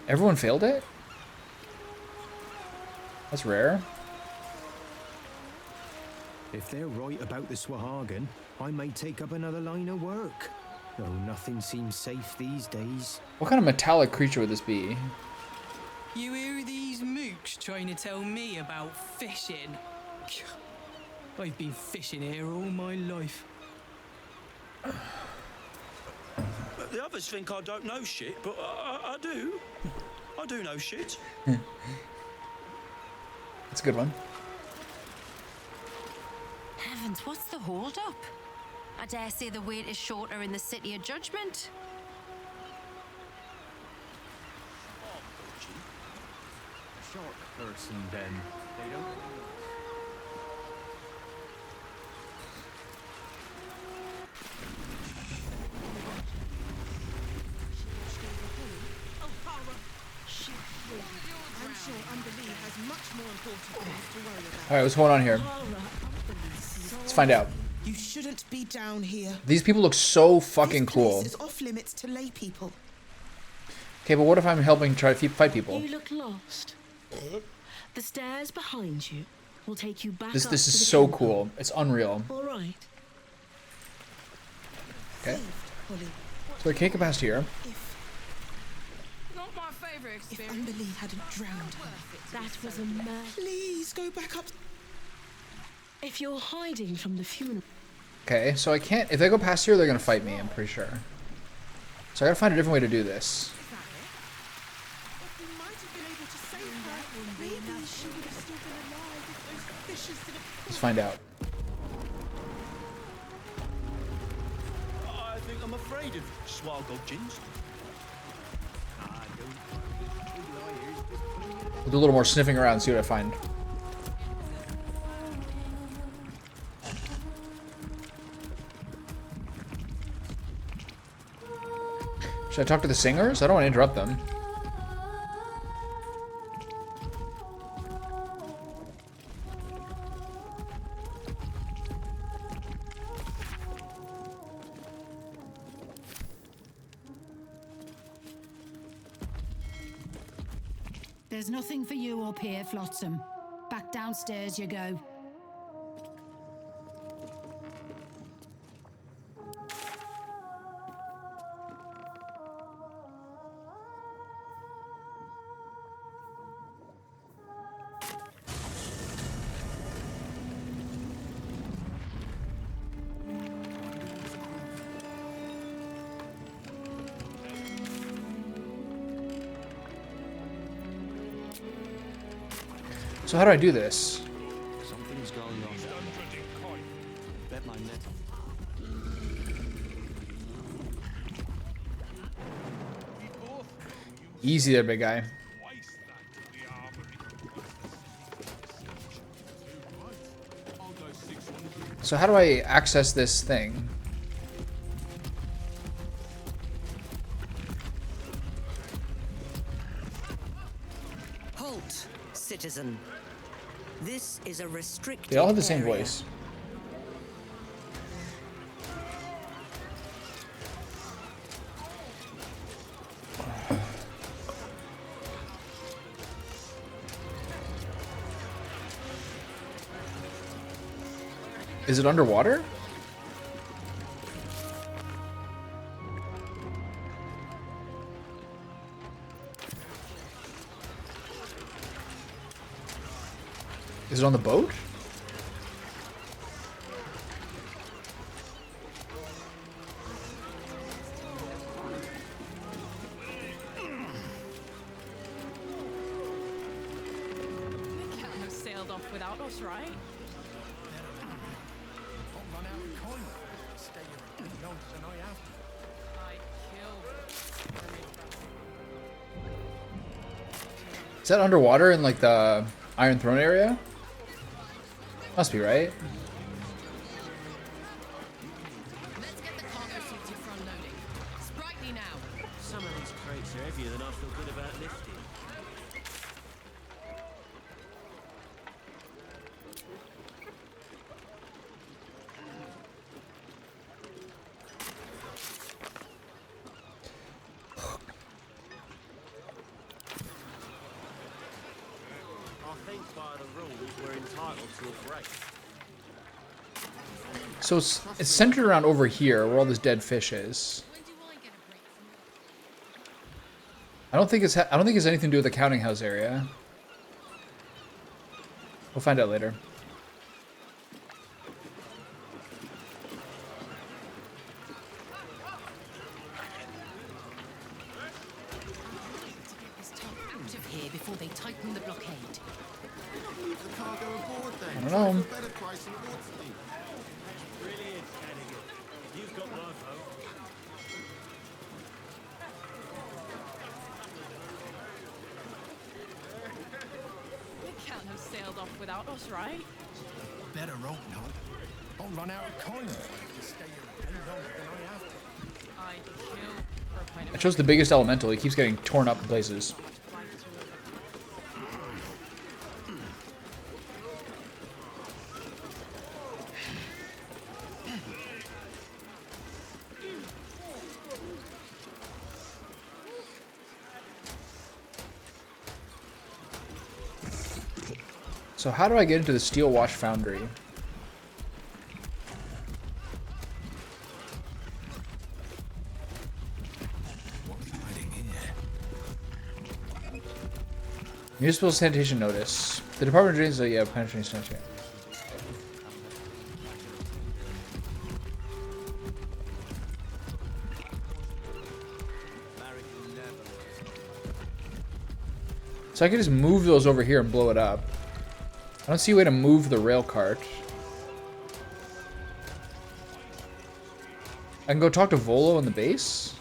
Everyone failed it? That's rare. If they're right about the Swahagan, I may take up another line of work. Though nothing seems safe these days. What kind of metallic creature would this be? You hear these mooks trying to tell me about fishing? I've been fishing here all my life. The others think I don't know shit, but I do. I do know shit. That's a good one. Heavens, what's the hold up? I dare say the wait is shorter in the City of Judgment. Shark person, then. They don't. I'm sure Umberlee has much more important things to worry about. Alright, what's going on here? Let's find out. You shouldn't be down here. These people look so fucking cool. It's off limits to lay people. Okay, but what if I'm helping try to fight people? You look lost. The stairs behind you will take you back. This up is to the so temple. cool. It's unreal. All right. Okay. So I can't get past here. Not my favorite experience. If Umberlee hadn't drowned her. That was a mess. Please go back up. If you're hiding from the funeral. Okay, so I can't. If I go past here, they're gonna fight me. I'm pretty sure. So I gotta find a different way to do this. Let's find out. I think I'm afraid of Swargogjins. We'll do a little more sniffing around and see what I find. Should I talk to the singers? I don't want to interrupt them. There's nothing for you up here, Flotsam. Back downstairs you go. So how do I do this? Something's going on. Bet my net. Easy there, big guy. So how do I access this thing? Halt, citizen. This is a restricted They all have the same area. voice. Is it underwater? Is it on the boat? They can't have sailed off without us, right? Is that underwater in like the Iron Throne area? Must be, right? Let's get the cargo suits in front loading. Sprightly now. Some of these crates are heavier than I feel good about lifting. by the rules, we're entitled to a break. So it's centered around over here, where all this dead fish is. I don't think it's anything to do with the counting house area. We'll find out later. Out of here before they tighten the blockade. Leave the cargo aboard then. I don't know. For a better price than Waterdeep. Brilliant, Hannigan. You've got my vote. They can't have sailed off without us, right? Better hope not. I'll run out of coins. Stay here any longer than I have to. I'd kill for a pint I of chose the biggest elemental. He keeps getting torn up in places. So how do I get into the Steel Watch Foundry? Municipal sanitation notice. The Department of Drains, yeah, penetrating sanitation. So I can just move those over here and blow it up. I don't see a way to move the rail cart. I can go talk to Volo on the base?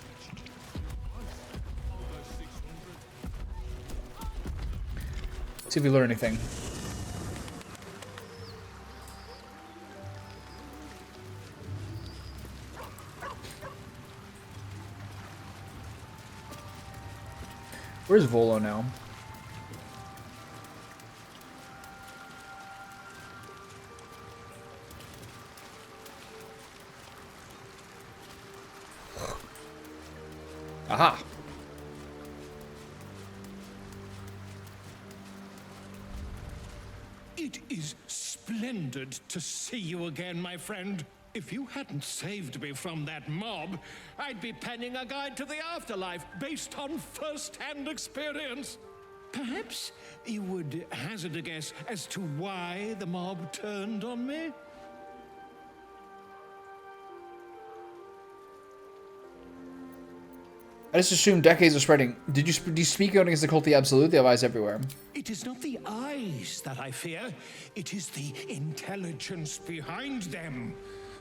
See if we learn anything. Where's Volo now? Aha! It is splendid to see you again, my friend. If you hadn't saved me from that mob, I'd be penning a guide to the afterlife based on first-hand experience. Perhaps you would hazard a guess as to why the mob turned on me? I just assumed decades of spreading. Do you speak out against the cult of the Absolute? They have eyes everywhere. It is not the eyes that I fear. It is the intelligence behind them.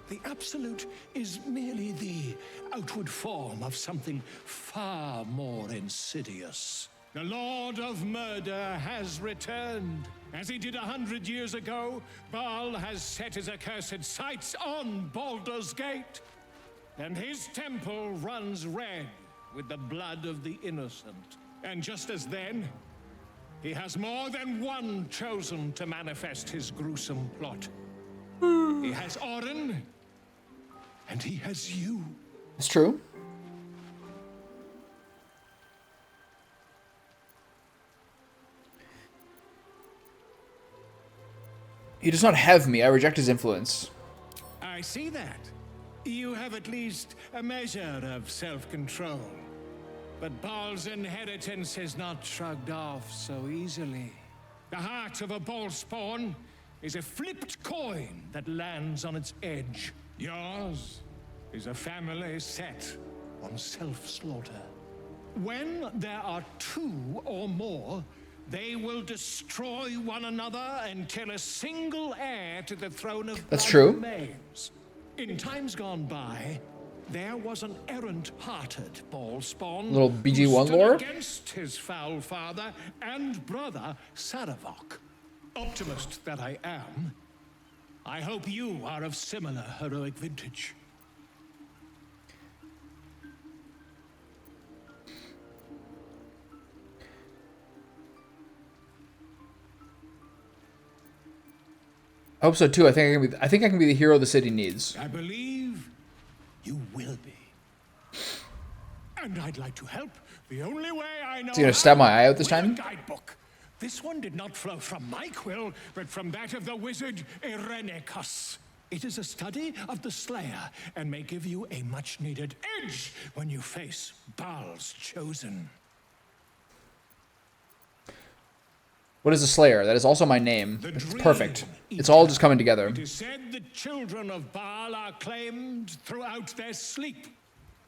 The Absolute is merely the outward form of something far more insidious. The Lord of Murder has returned. As he did 100 years ago, Baal has set his accursed sights on Baldur's Gate. And his temple runs red with the blood of the innocent. And just as then, he has more than one chosen to manifest his gruesome plot. He has Orin, and he has you. It's true. He does not have me. I reject his influence. I see that. You have at least a measure of self-control. But Baal's inheritance is not shrugged off so easily. The heart of a Baal spawn is a flipped coin that lands on its edge. Yours is a family set on self-slaughter. When there are two or more, they will destroy one another until a single heir to the throne of That's blood true. remains. In times gone by, there was an errant-hearted Baal spawn Little who BG1 stood lore? against his foul father and brother Saravok. Optimist that I am, I hope you are of similar heroic vintage. I hope so too. I think I can be the hero the city needs. I believe you will be. And I'd like to help. The only way I know Is he gonna stab my eye out this with a time? guidebook. This one did not flow from my quill, but from that of the wizard Irenicus. It is a study of the Slayer and may give you a much-needed edge when you face Baal's chosen. What is a Slayer? That is also my name. It's perfect. It's all just coming together. It is said the children of Baal are claimed throughout their sleep,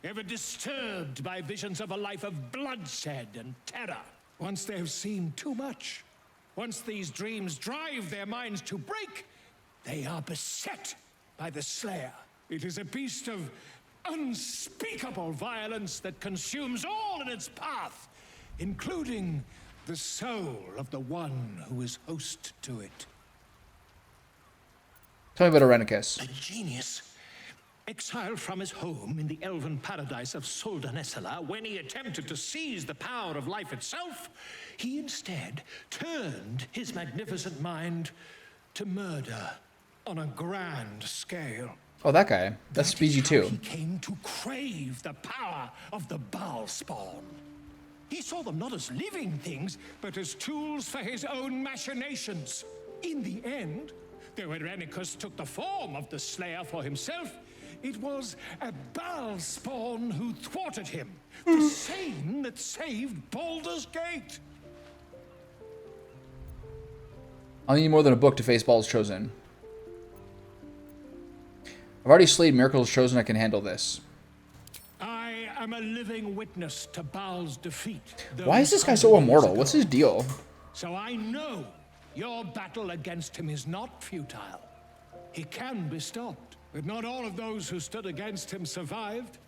ever disturbed by visions of a life of bloodshed and terror. Once they have seen too much, once these dreams drive their minds to break, they are beset by the Slayer. It is a beast of unspeakable violence that consumes all in its path, including the soul of the one who is host to it. Tell me about Irenicus. A genius. Exiled from his home in the elven paradise of Soldanessala, when he attempted to seize the power of life itself, he instead turned his magnificent mind to murder on a grand scale. Oh, that guy. That's BG2. He came to crave the power of the Baal spawn. He saw them not as living things, but as tools for his own machinations. In the end, though Irenicus took the form of the Slayer for himself, it was a Baal spawn who thwarted him, the same that saved Baldur's Gate. I'll need more than a book to face Baal's chosen. I've already slayed Miracle's chosen. I can handle this. I am a living witness to Baal's defeat. Why is this guy so immortal? What's his deal? So I know your battle against him is not futile. He can be stopped. But not all of those who stood against him survived.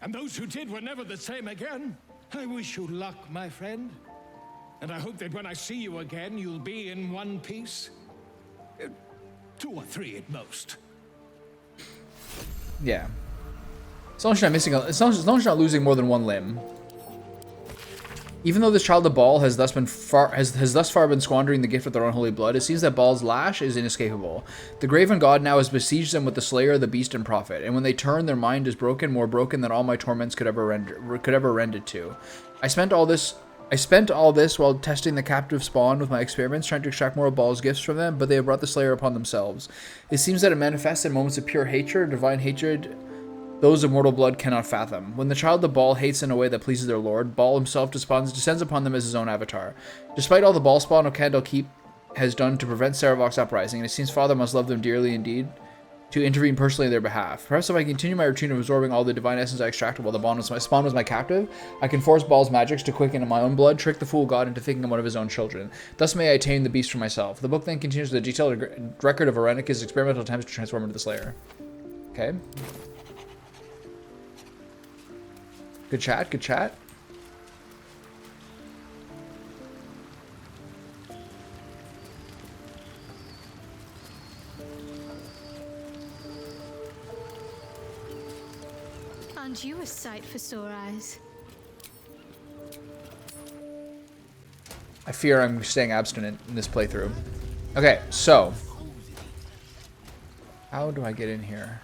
And those who did were never the same again. I wish you luck, my friend. And I hope that when I see you again, you'll be in one piece. 2 or 3 at most. Yeah. As long as you're not missing as long as you're not losing more than 1 limb. Even though this child of Baal has thus far been squandering the gift of their unholy blood, it seems that Baal's lash is inescapable. The graven god now has besieged them with the Slayer, the Beast, and Prophet, and when they turn, their mind is broken, more broken than all my torments could ever rend it to. I spent all this while testing the captive spawn with my experiments, trying to extract more of Baal's gifts from them, but they have brought the Slayer upon themselves. It seems that it manifests in moments of pure hatred, divine hatred, those of mortal blood cannot fathom. When the child of Baal hates in a way that pleases their lord, Baal himself descends upon them as his own avatar. Despite all the Baal spawn Okandal Keep has done to prevent Saravok's uprising, it seems Father must love them dearly indeed to intervene personally in their behalf. Perhaps if I continue my routine of absorbing all the divine essence I extracted while the spawn was my captive, I can force Baal's magics to quicken in my own blood, trick the fool god into thinking I'm one of his own children. Thus may I tame the beast for myself. The book then continues with a detailed record of Irenicus' experimental attempts to transform into the Slayer. Okay. Good chat, good chat. Aren't you a sight for sore eyes? I fear I'm staying abstinent in this playthrough. Okay, so. How do I get in here?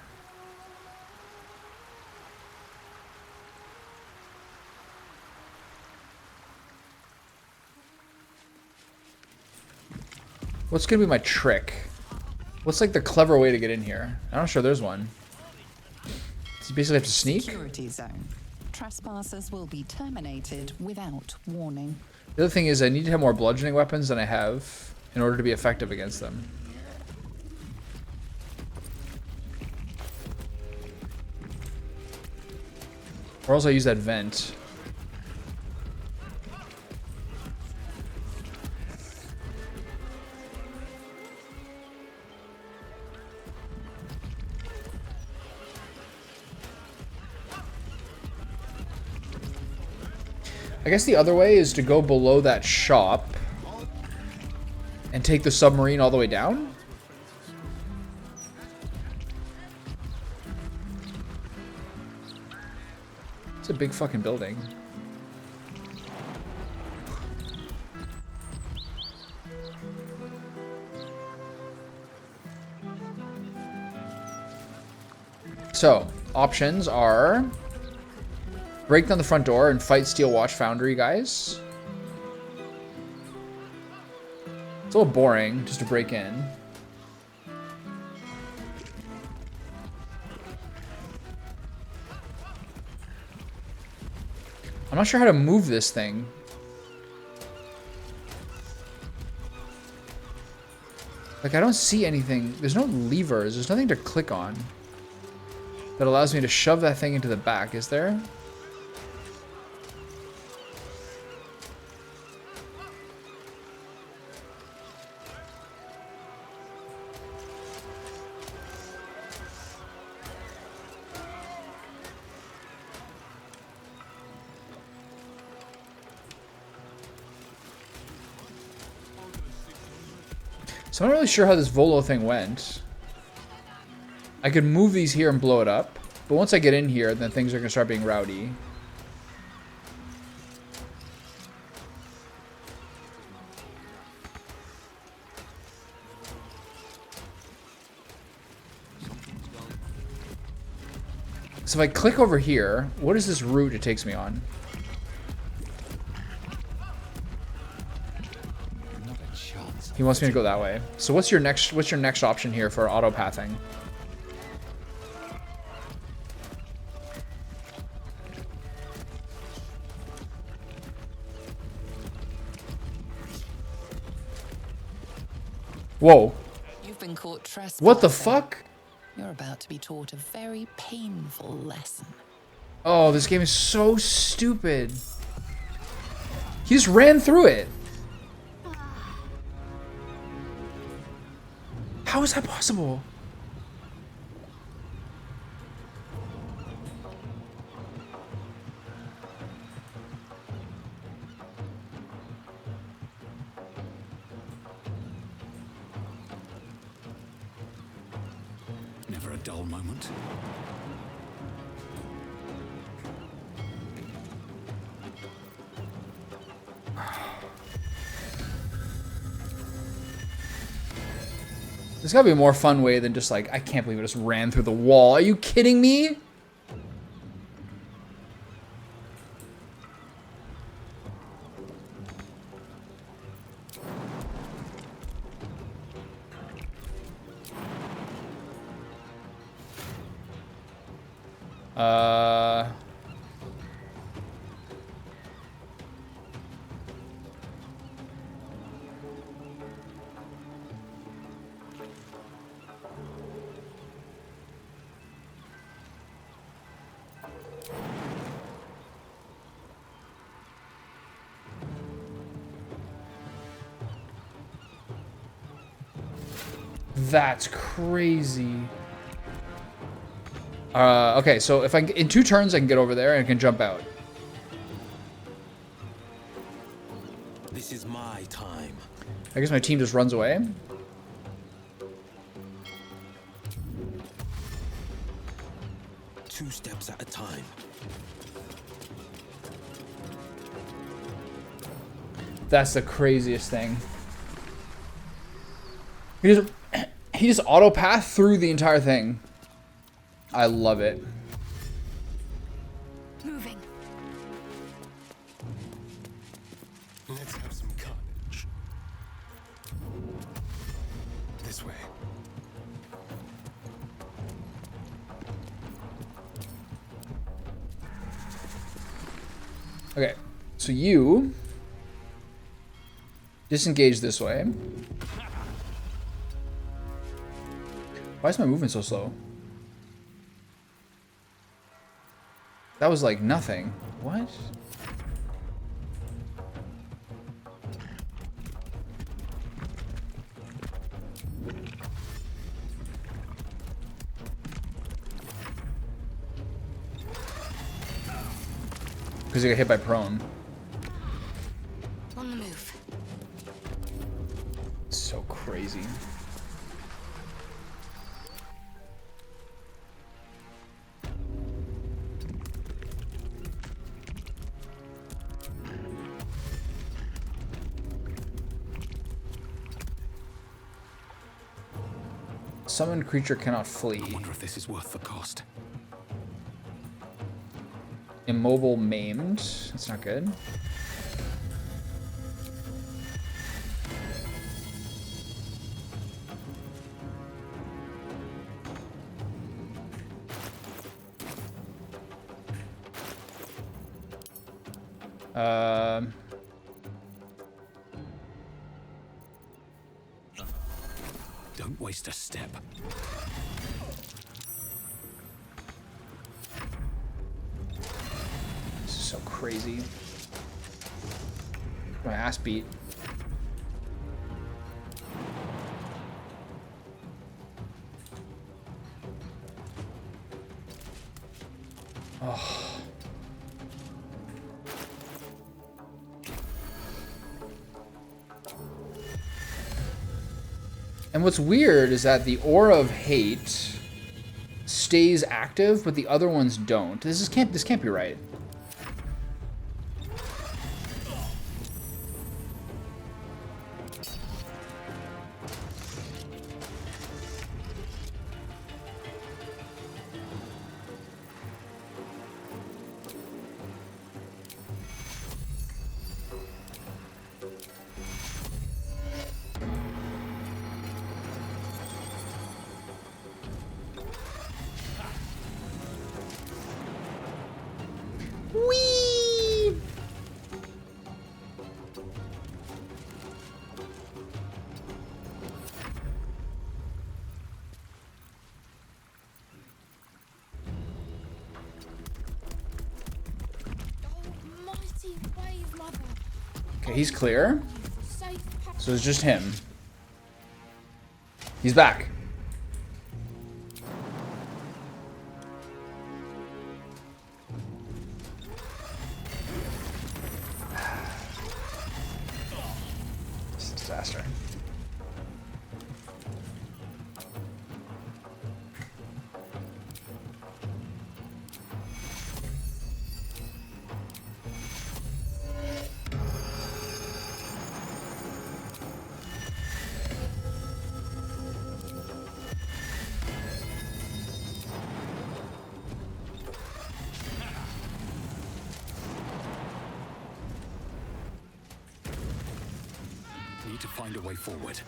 What's gonna be my trick? What's like the clever way to get in here? I'm not sure there's one. So you basically have to sneak? Security zone. Trespassers will be terminated without warning. The other thing is I need to have more bludgeoning weapons than I have in order to be effective against them. Or else I use that vent. I guess the other way is to go below that shop and take the submarine all the way down? It's a big fucking building. So, options are break down the front door and fight Steel Watch Foundry guys. It's a little boring just to break in. I'm not sure how to move this thing. Like, I don't see anything. There's no levers. There's nothing to click on that allows me to shove that thing into the back, is there? So I'm not really sure how this Volo thing went. I could move these here and blow it up, but once I get in here, then things are gonna start being rowdy. So if I click over here, what is this route it takes me on? He wants me to go that way. So what's your next option here for auto pathing? Whoa. You've been caught trespassing. What the fuck? You're about to be taught a very painful lesson. Oh, this game is so stupid. He just ran through it. How is that possible? Never a dull moment. There's gotta be a more fun way than just like, I can't believe it just ran through the wall. Are you kidding me? That's crazy. Okay, so if in 2 turns I can get over there and I can jump out. This is my time. I guess my team just runs away. Two steps at a time. That's the craziest thing. He just auto path through the entire thing. I love it. Moving. Let's have some carnage. This way. Okay, so you disengage this way. Why is my movement so slow? That was like nothing. What? Because you got hit by prone. On the move. So crazy. Summoned creature cannot flee. I wonder if this is worth the cost. Immobile maimed. That's not good. Don't waste a step. This is so crazy. My ass beat. Oh. And what's weird is that the Aura of Hate stays active, but the other ones don't. This can't be right. Whee! Mighty wave, mother. Okay, he's clear. So it's just him. He's back. It's a disaster. Need to find a way forward.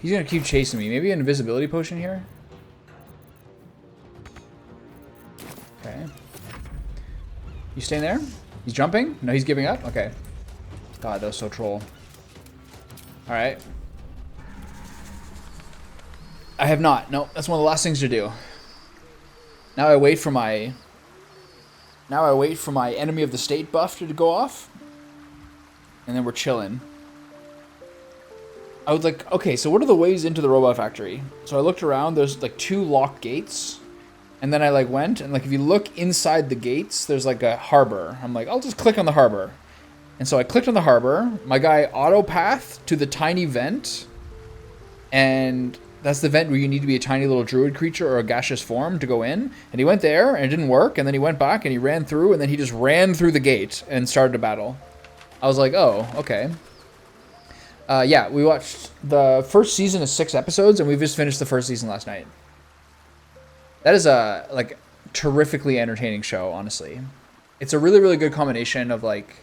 He's gonna keep chasing me. Maybe an invisibility potion here? Okay. You staying there? He's jumping? No, he's giving up? Okay. God, that was so troll. Alright. I have not. No, that's one of the last things to do. Now I wait for my... Now I wait for my enemy of the state buff to go off. And then we're chilling. I was like, okay, so what are the ways into the robot factory? So I looked around, there's like 2 locked gates. And then I like went, and like if you look inside the gates, there's like a harbor. I'm like, I'll just click on the harbor. And so I clicked on the harbor. My guy auto-pathed to the tiny vent. And that's the vent where you need to be a tiny little druid creature or a gaseous form to go in. And he went there, and it didn't work. And then he went back, and he ran through, and then he just ran through the gate and started a battle. I was like, oh, okay. Yeah, we watched the first season of 6 episodes, and we just finished the first season last night. That is a like terrifically entertaining show, honestly. It's a really, really good combination of like,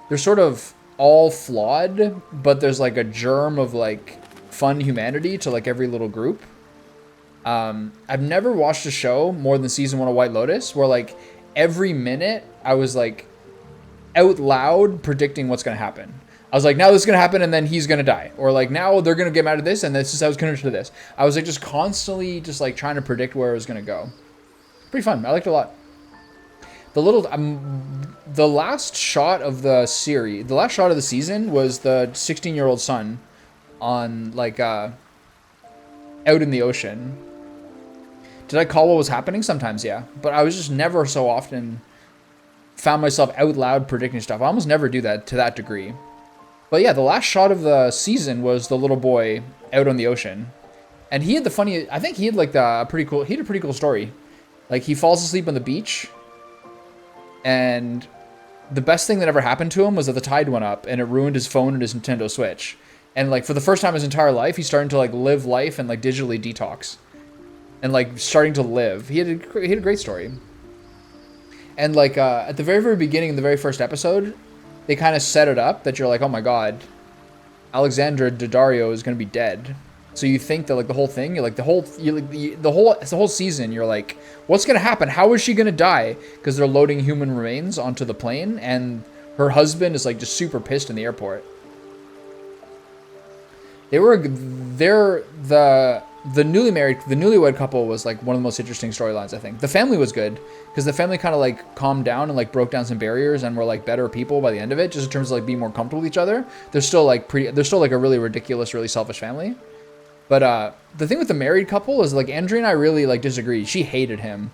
they're sort of all flawed, but there's like a germ of like fun humanity to like every little group. I've never watched a show more than season 1 of White Lotus, where like every minute I was like out loud predicting what's gonna happen. I was like, now this is going to happen, and then he's going to die. Or, like, now they're going to get mad at this, and this is how it's going to turn to this. I was, like, just constantly just, like, trying to predict where it was going to go. Pretty fun. I liked it a lot. The little... the last shot of the series... The last shot of the season was the 16-year-old son on, like, out in the ocean. Did I call what was happening? Sometimes, yeah. But I was just never so often found myself out loud predicting stuff. I almost never do that to that degree. But yeah, the last shot of the season was the little boy out on the ocean. And he had the funny, I think he had like he had a pretty cool story. Like he falls asleep on the beach. And the best thing that ever happened to him was that the tide went up and it ruined his phone and his Nintendo Switch. And like for the first time in his entire life, he's starting to like live life and like digitally detox. And like starting to live. He had a great story. And like at the very, very beginning, in the very first episode, they kind of set it up that you're like, oh my god, Alexandra Daddario is going to be dead. So you think that like the whole thing, you're like the whole season, you're like, what's gonna happen? How is she gonna die? Because they're loading human remains onto the plane, and her husband is like just super pissed in the airport. The newlywed couple was like one of the most interesting storylines, I think. The family was good because the family kind of like calmed down and like broke down some barriers and were like better people by the end of it, just in terms of like being more comfortable with each other. They're still like a really ridiculous, really selfish family. But the thing with the married couple is like Andrea and I really like disagree. She hated him.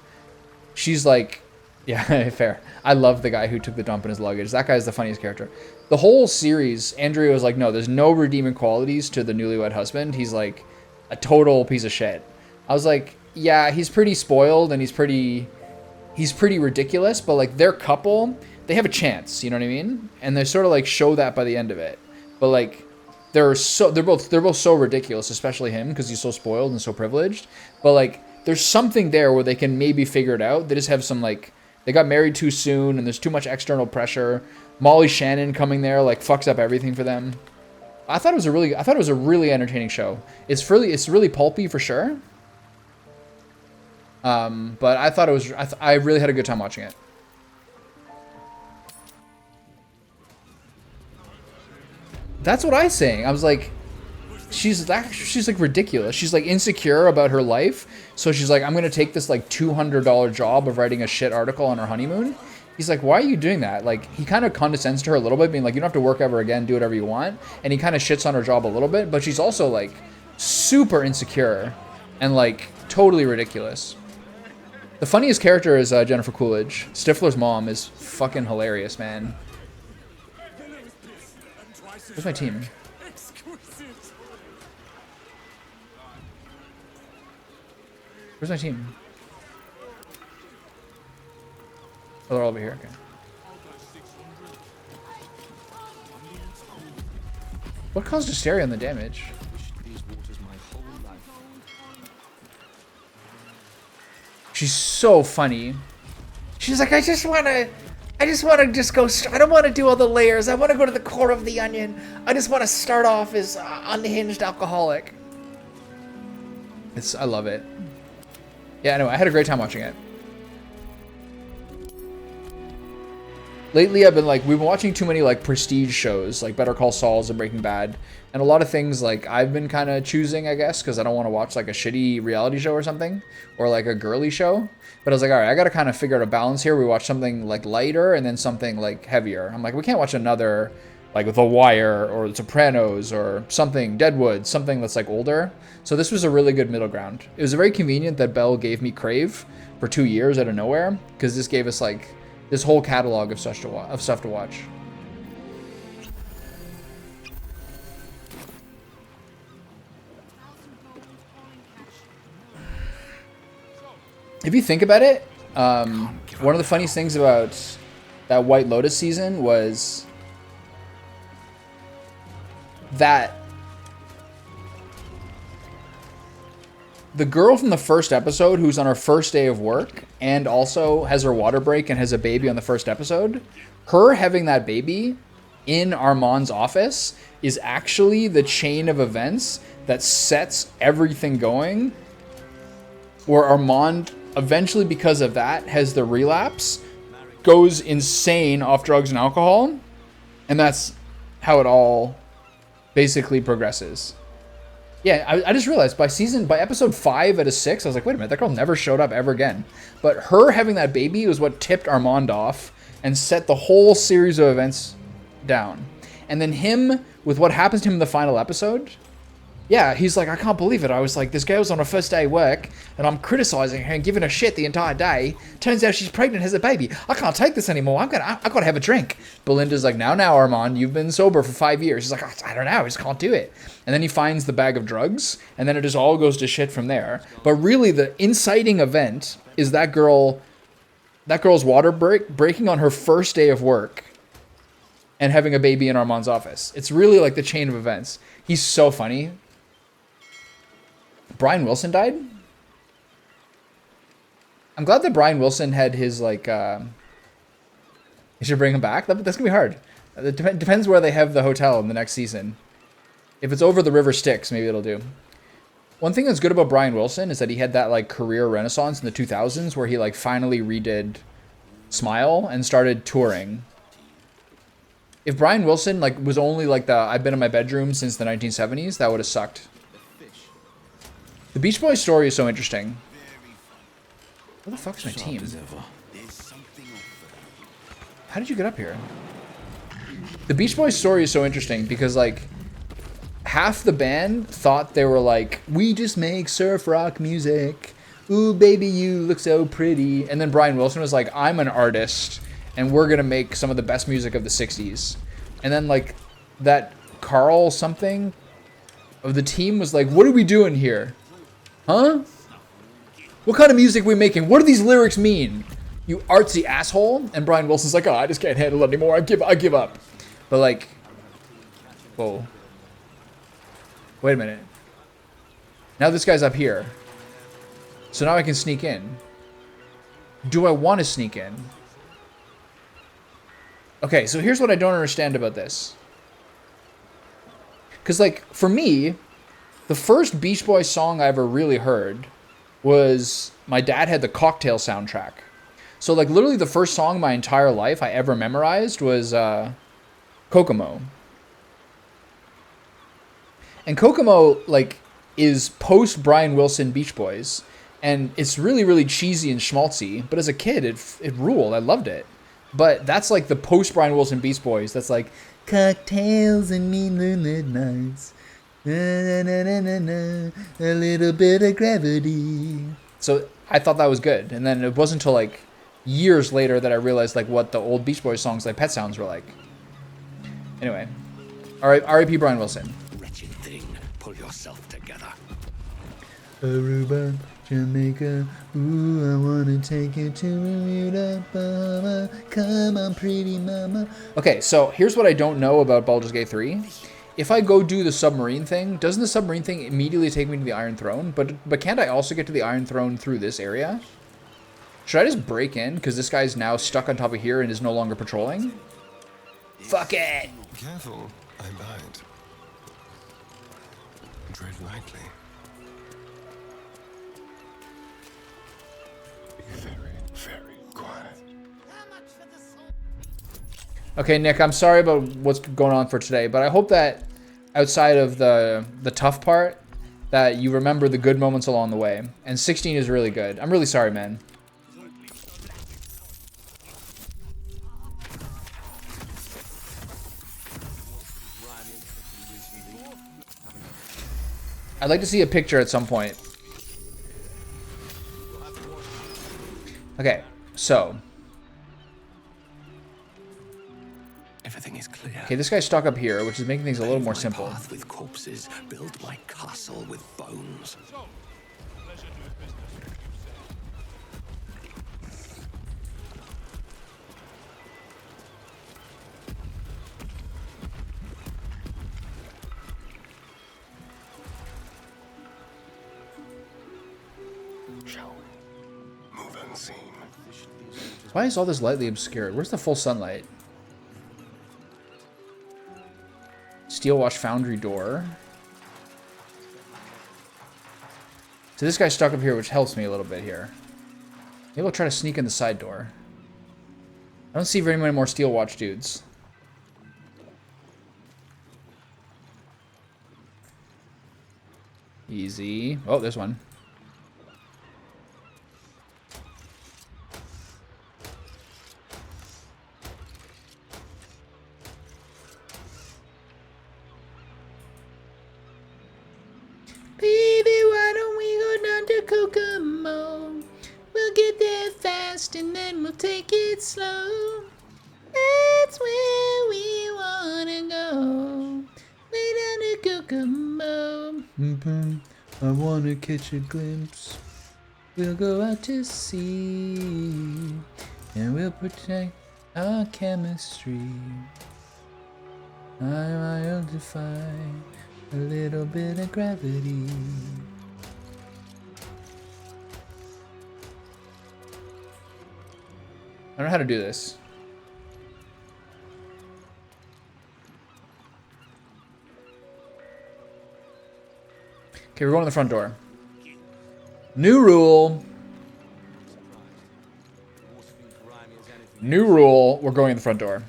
She's like, yeah, fair. I love the guy who took the dump in his luggage. That guy's the funniest character. The whole series, Andrea was like, no, there's no redeeming qualities to the newlywed husband. He's like a total piece of shit. I was like, yeah, he's pretty spoiled and he's pretty ridiculous, but like their couple, they have a chance, you know what I mean? And they sort of like show that by the end of it. But like they're both so ridiculous, especially him because he's so spoiled and so privileged. But like there's something there where they can maybe figure it out. They just have some like, they got married too soon and there's too much external pressure. Molly Shannon coming there like fucks up everything for them. I thought it was a really entertaining show. It's really pulpy for sure. But I thought I really had a good time watching it. That's what I was saying. I was like, she's like ridiculous. She's like insecure about her life. So she's like, I'm going to take this like $200 job of writing a shit article on her honeymoon. He's like, why are you doing that? Like, he kind of condescends to her a little bit, being like, you don't have to work ever again, do whatever you want. And he kind of shits on her job a little bit, but she's also like super insecure and like totally ridiculous. The funniest character is Jennifer Coolidge. Stifler's mom is fucking hilarious, man. Where's my team? Where's my team? Oh, they're all over here. Okay. What caused hysteria on the damage? She's so funny. She's like, I just wanna just go. I don't want to do all the layers. I want to go to the core of the onion. I just want to start off as unhinged alcoholic. I love it. Yeah, anyway, I had a great time watching it. Lately, we've been watching too many like prestige shows, like Better Call Saul's and Breaking Bad, and a lot of things like I've been kind of choosing, I guess, because I don't want to watch like a shitty reality show or something, or like a girly show. But I was like, all right, I got to kind of figure out a balance here. We watch something like lighter and then something like heavier. I'm like, we can't watch another like The Wire or The Sopranos or something, Deadwood, something that's like older. So this was a really good middle ground. It was very convenient that Belle gave me Crave for 2 years out of nowhere, because this gave us like this whole catalog of stuff to watch. If you think about it, one of the funniest things about that White Lotus season was that the girl from the first episode who's on her first day of work and also has her water break and has a baby on the first episode, her having that baby in Armand's office is actually the chain of events that sets everything going, where Armand eventually, because of that, has the relapse, goes insane off drugs and alcohol, and that's how it all basically progresses. Yeah, I just realized by episode 5 out of 6, I was like, wait a minute, that girl never showed up ever again. But her having that baby was what tipped Armand off and set the whole series of events down. And then him, with what happens to him in the final episode, yeah, he's like, I can't believe it. I was like, this girl's on her first day of work, and I'm criticizing her and giving her shit the entire day. Turns out she's pregnant, has a baby. I can't take this anymore. I've got to have a drink. Belinda's like, now, Armand, you've been sober for 5 years. He's like, I don't know, I just can't do it. And then he finds the bag of drugs, and then it just all goes to shit from there. But really, the inciting event is that girl's water breaking on her first day of work and having a baby in Armand's office. It's really like the chain of events. He's so funny. Brian Wilson died? I'm glad that Brian Wilson had his, like, you should bring him back? That's going to be hard. It depends where they have the hotel in the next season. If it's over the River Styx, maybe it'll do. One thing that's good about Brian Wilson is that he had that like career renaissance in the 2000s where he like finally redid Smile and started touring. If Brian Wilson like was only like the I've been in my bedroom since the 1970s, that would have sucked. The Beach Boys story is so interesting. Where the fuck's my team? How did you get up here? The Beach Boys story is so interesting because like half the band thought they were like, we just make surf rock music. Ooh, baby, you look so pretty. And then Brian Wilson was like, I'm an artist and we're gonna make some of the best music of the 60s. And then like that Carl something of the team was like, what are we doing here? Huh? What kind of music are we making? What do these lyrics mean? You artsy asshole. And Brian Wilson's like, oh, I just can't handle it anymore. I give up. But like, whoa. Wait a minute. Now this guy's up here. So now I can sneak in. Do I want to sneak in? Okay, so here's what I don't understand about this. Because, like, for me, the first Beach Boys song I ever really heard was my dad had the Cocktail soundtrack. So, like, literally the first song my entire life I ever memorized was Kokomo. And Kokomo, like, is post Brian Wilson Beach Boys. And it's really, really cheesy and schmaltzy. But as a kid, it ruled. I loved it. But that's like the post Brian Wilson Beach Boys. That's like cocktails and moonlit nights. Na, na, na, na, na, a little bit of gravity. So I thought that was good. And then it wasn't until like years later that I realized like what the old Beach Boys songs like Pet Sounds were like. Anyway, R.I.P. Brian Wilson. Wretched thing, pull yourself together. Aruba, Jamaica, ooh, I wanna take you to Bermuda, Bahama. Come on, pretty mama. Okay, so here's what I don't know about Baldur's Gate 3. If I go do the submarine thing, doesn't the submarine thing immediately take me to the Iron Throne? But can't I also get to the Iron Throne through this area? Should I just break in because this guy's now stuck on top of here and is no longer patrolling? Fuck it! Careful, I lied. Tread lightly. Be very, very quiet. Okay, Nick, I'm sorry about what's going on for today, but I hope that outside of the tough part, that you remember the good moments along the way. And 16 is really good. I'm really sorry, man. I'd like to see a picture at some point. Okay, so. Everything is clear. Okay, this guy's stuck up here, which is making things a little more simple. Path with corpses, build my castle with bones. Shall we move unseen? Why is all this lightly obscured? Where's the full sunlight? Steel Watch Foundry door. So this guy's stuck up here, which helps me a little bit here. Maybe I'll try to sneak in the side door. I don't see very many more Steel Watch dudes. Easy. Oh, there's one. Baby, why don't we go down to Kokomo? We'll get there fast and then we'll take it slow. That's where we wanna go. Way down to Kokomo. I wanna catch a glimpse. We'll go out to sea and we'll protect our chemistry. I'll defy a little bit of gravity. I don't know how to do this. Okay, we're going to the front door. New rule. New rule. We're going to the front door.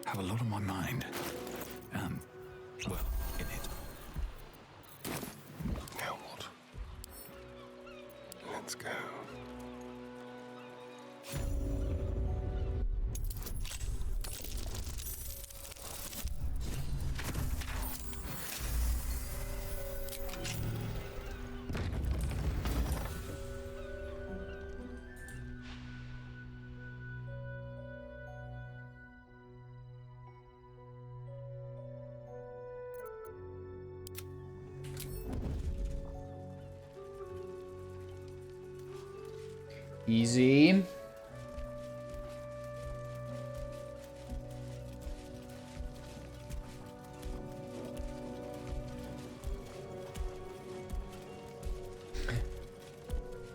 Have a lot on my mind. Well, in it. Now what? Let's go. Easy. Wait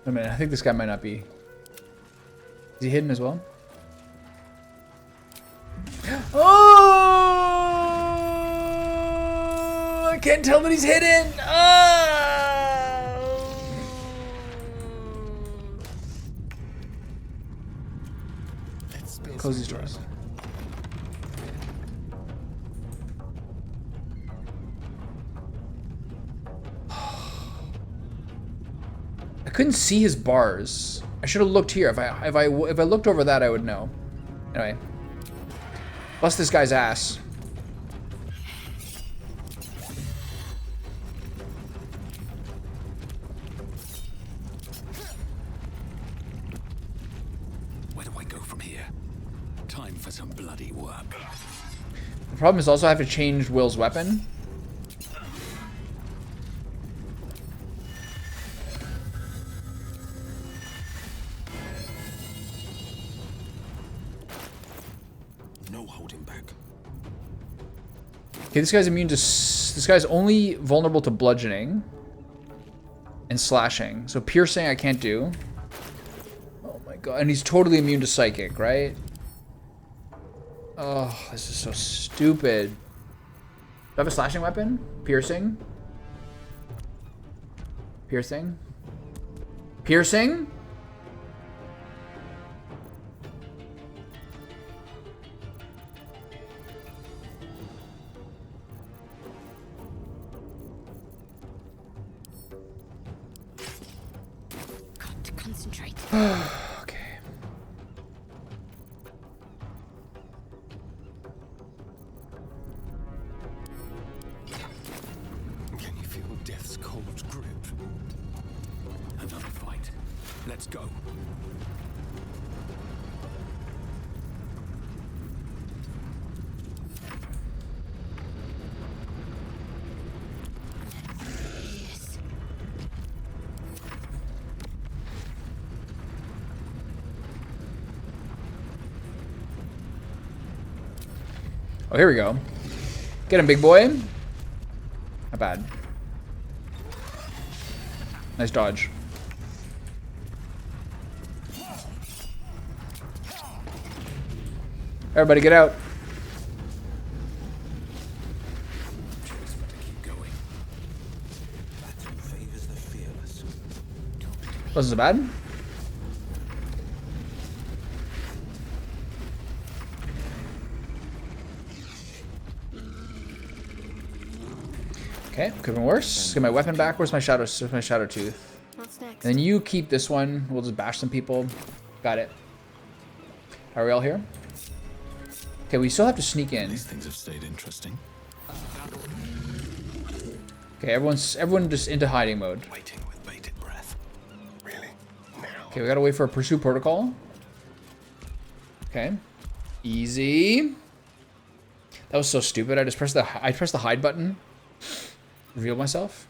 a minute, I think this guy might not be. Is he hidden as well? Oh! I can't tell that he's hidden! Close these doors. I couldn't see his bars. I should have looked here. If I looked over that, I would know. Anyway, bust this guy's ass. Where do I go from here? Time for some bloody work. The problem is also I have to change Will's weapon. No holding back. Okay, this guy's immune to. This guy's only vulnerable to bludgeoning and slashing. So piercing I can't do. Oh my god, and he's totally immune to psychic, right? Oh, this is so stupid. Do I have a slashing weapon? Piercing? Piercing? Piercing? Got to concentrate. Okay. Can you feel death's cold grip? Another fight. Let's go. Yes. Oh, here we go. Get him, big boy. Not bad. Nice dodge. Everybody get out. Wasn't so bad. Okay, could have been worse. Get my weapon back. Where's my shadow tooth? What's next? And then you keep this one. We'll just bash some people. Got it. Are we all here? Okay, we still have to sneak in. These things have stayed interesting. Okay, everyone just into hiding mode. Waiting with bated breath. Really? Now? Okay, we gotta wait for a pursuit protocol. Okay. Easy. That was so stupid. I pressed the hide button. Reveal myself.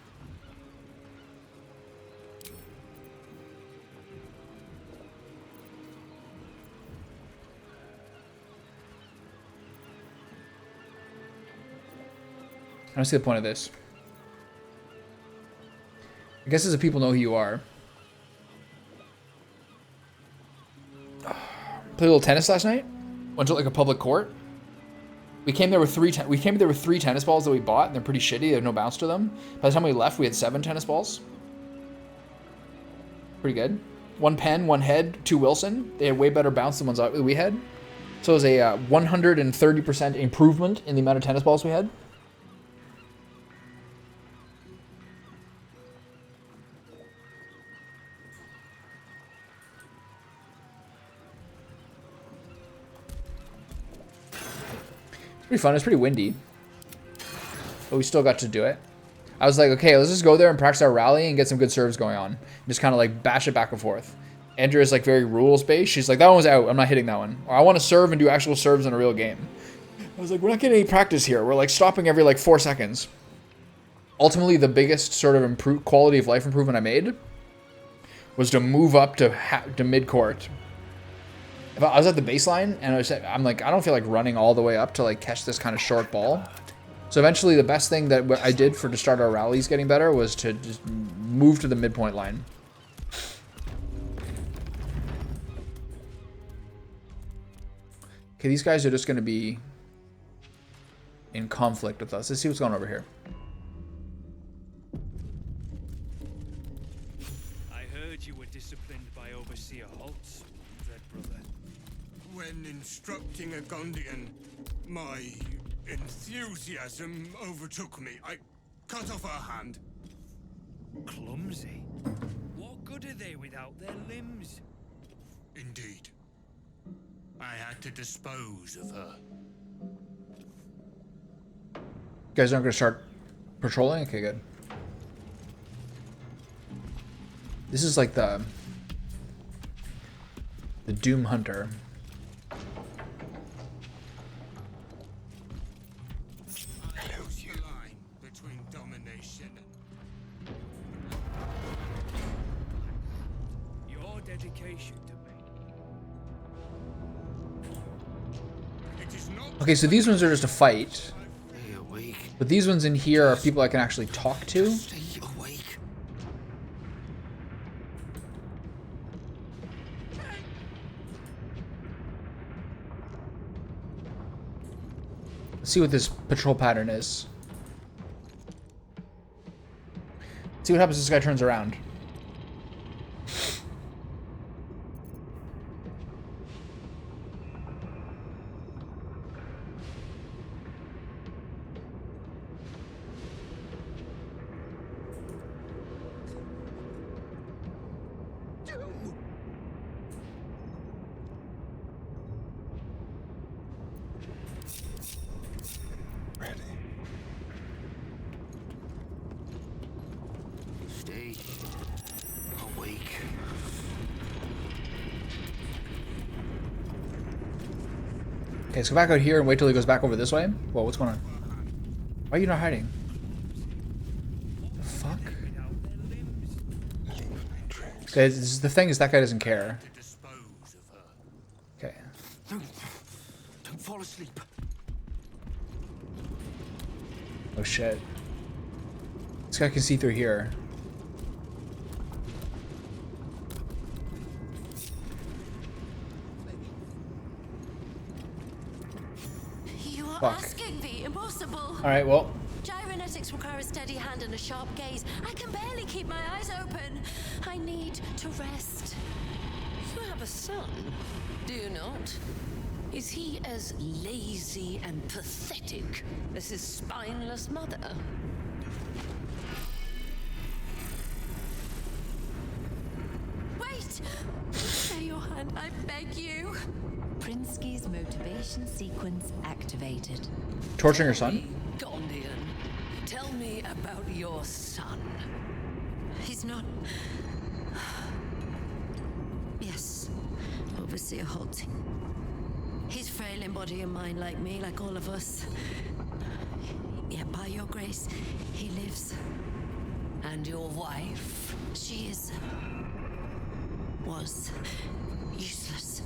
I don't see the point of this. I guess as the people know who you are. Played a little tennis last night. Went to like a public court. We came there with three tennis balls that we bought, and they're pretty shitty. They have no bounce to them. By the time we left, we had 7 tennis balls. Pretty good. 1 Penn, 1 Head, 2 Wilson. They had way better bounce than the ones we had. So it was a 130% improvement in the amount of tennis balls we had. Pretty fun. It's pretty windy, but we still got to do it. I was like, okay, let's just go there and practice our rally and get some good serves going on. Just kind of like bash it back and forth. Andrea is like very rules based. She's like, that one was out. I'm not hitting that one. Or I want to serve and do actual serves in a real game. I was like, we're not getting any practice here. We're like stopping every like 4 seconds. Ultimately, the biggest sort of quality of life improvement I made was to move up to mid court. If I was at the baseline and I'm like, I don't feel like running all the way up to like catch this kind of short ball. So eventually the best thing that I did to start our rallies getting better was to just move to the midpoint line. Okay, these guys are just going to be in conflict with us. Let's see what's going on over here. I heard you were disciplined by Overseer Holtz, Red Brother. When instructing a Gondian, my enthusiasm overtook me. I cut off her hand. Clumsy. What good are they without their limbs? Indeed. I had to dispose of her. You guys aren't going to start patrolling? Okay, good. This is like the Doom Hunter. Your dedication to me. Okay, so these ones are just a fight. But these ones in here are people I can actually talk to. Let's see what this patrol pattern is. Let's see what happens if this guy turns around. Stay awake. Okay, let's go back out here and wait till he goes back over this way. Whoa, what's going on? Why are you not hiding? The fuck? Okay, the thing is that guy doesn't care. Okay. Don't fall asleep. Oh shit. This guy can see through here. You are Fuck. asking the impossible. Alright, well. Gyrometics require a steady hand and a sharp gaze. I can barely keep my eyes open. I need to rest. You have a son, do you not? Is he as lazy and pathetic as his spineless mother? Wait! Stay your hand, I beg you. Prinsky's motivation sequence activated. Torturing her son? Gondian, tell me about your son. He's not... Yes, Overseer Holt. He's frail in body and mind like me, like all of us. Yet by your grace, he lives. And your wife? She was useless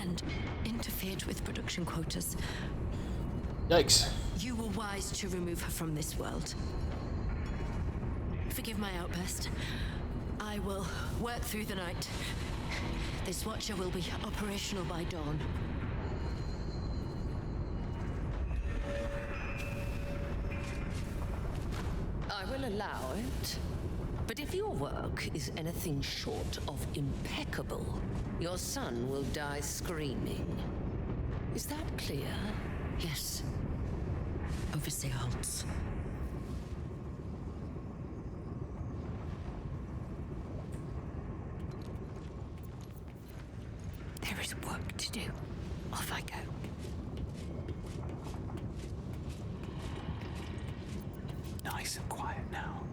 and interfered with production quotas. Yikes. You were wise to remove her from this world. Forgive my outburst. I will work through the night, This Watcher will be operational by dawn. I will allow it. But if your work is anything short of impeccable, your son will die screaming. Is that clear? Yes. Overseer Holtz. There is work to do. Off I go. Nice and quiet now.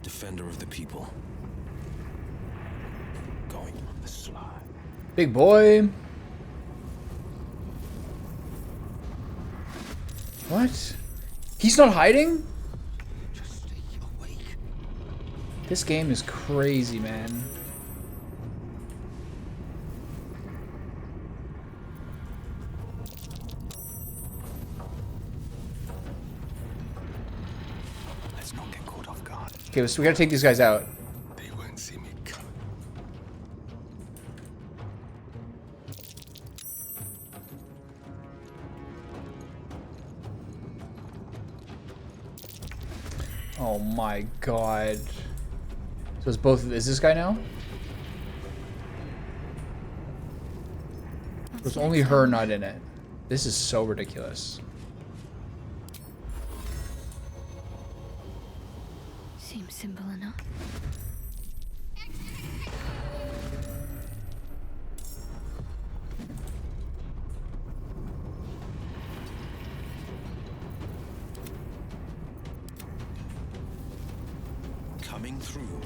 Defender of the people. Going on the sly. Big boy. What? He's not hiding? Just stay awake. This game is crazy, man. Let's not get caught off guard. Okay, so we gotta take these guys out. They won't see me coming. Oh my god. So it's both. Is this guy now? There's only her not in it. This is so ridiculous. Seems simple enough. Coming through.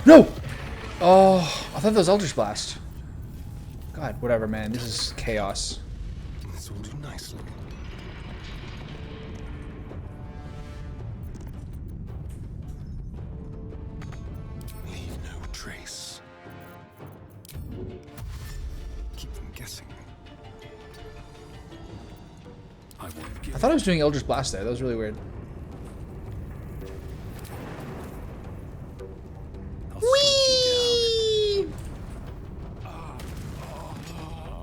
No! Oh, I thought that was Eldritch Blast. God, whatever, man. This is chaos. This will do nicely. Leave no trace. Keep them guessing. I won't give. I thought I was doing Eldritch Blast there. That was really weird. Whee!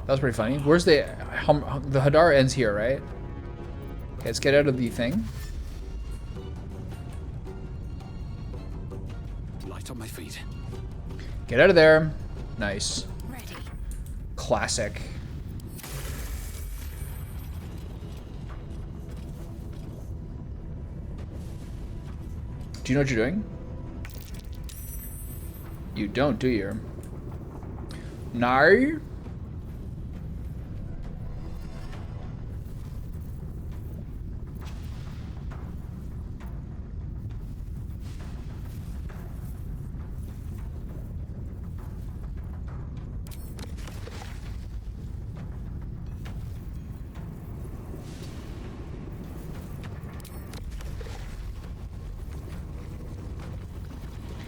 That was pretty funny. Where's the Hadar ends here, right? Okay, let's get out of the thing. Light on my feet. Get out of there. Nice. Ready. Classic. Do you know what you're doing? You don't, do you? No.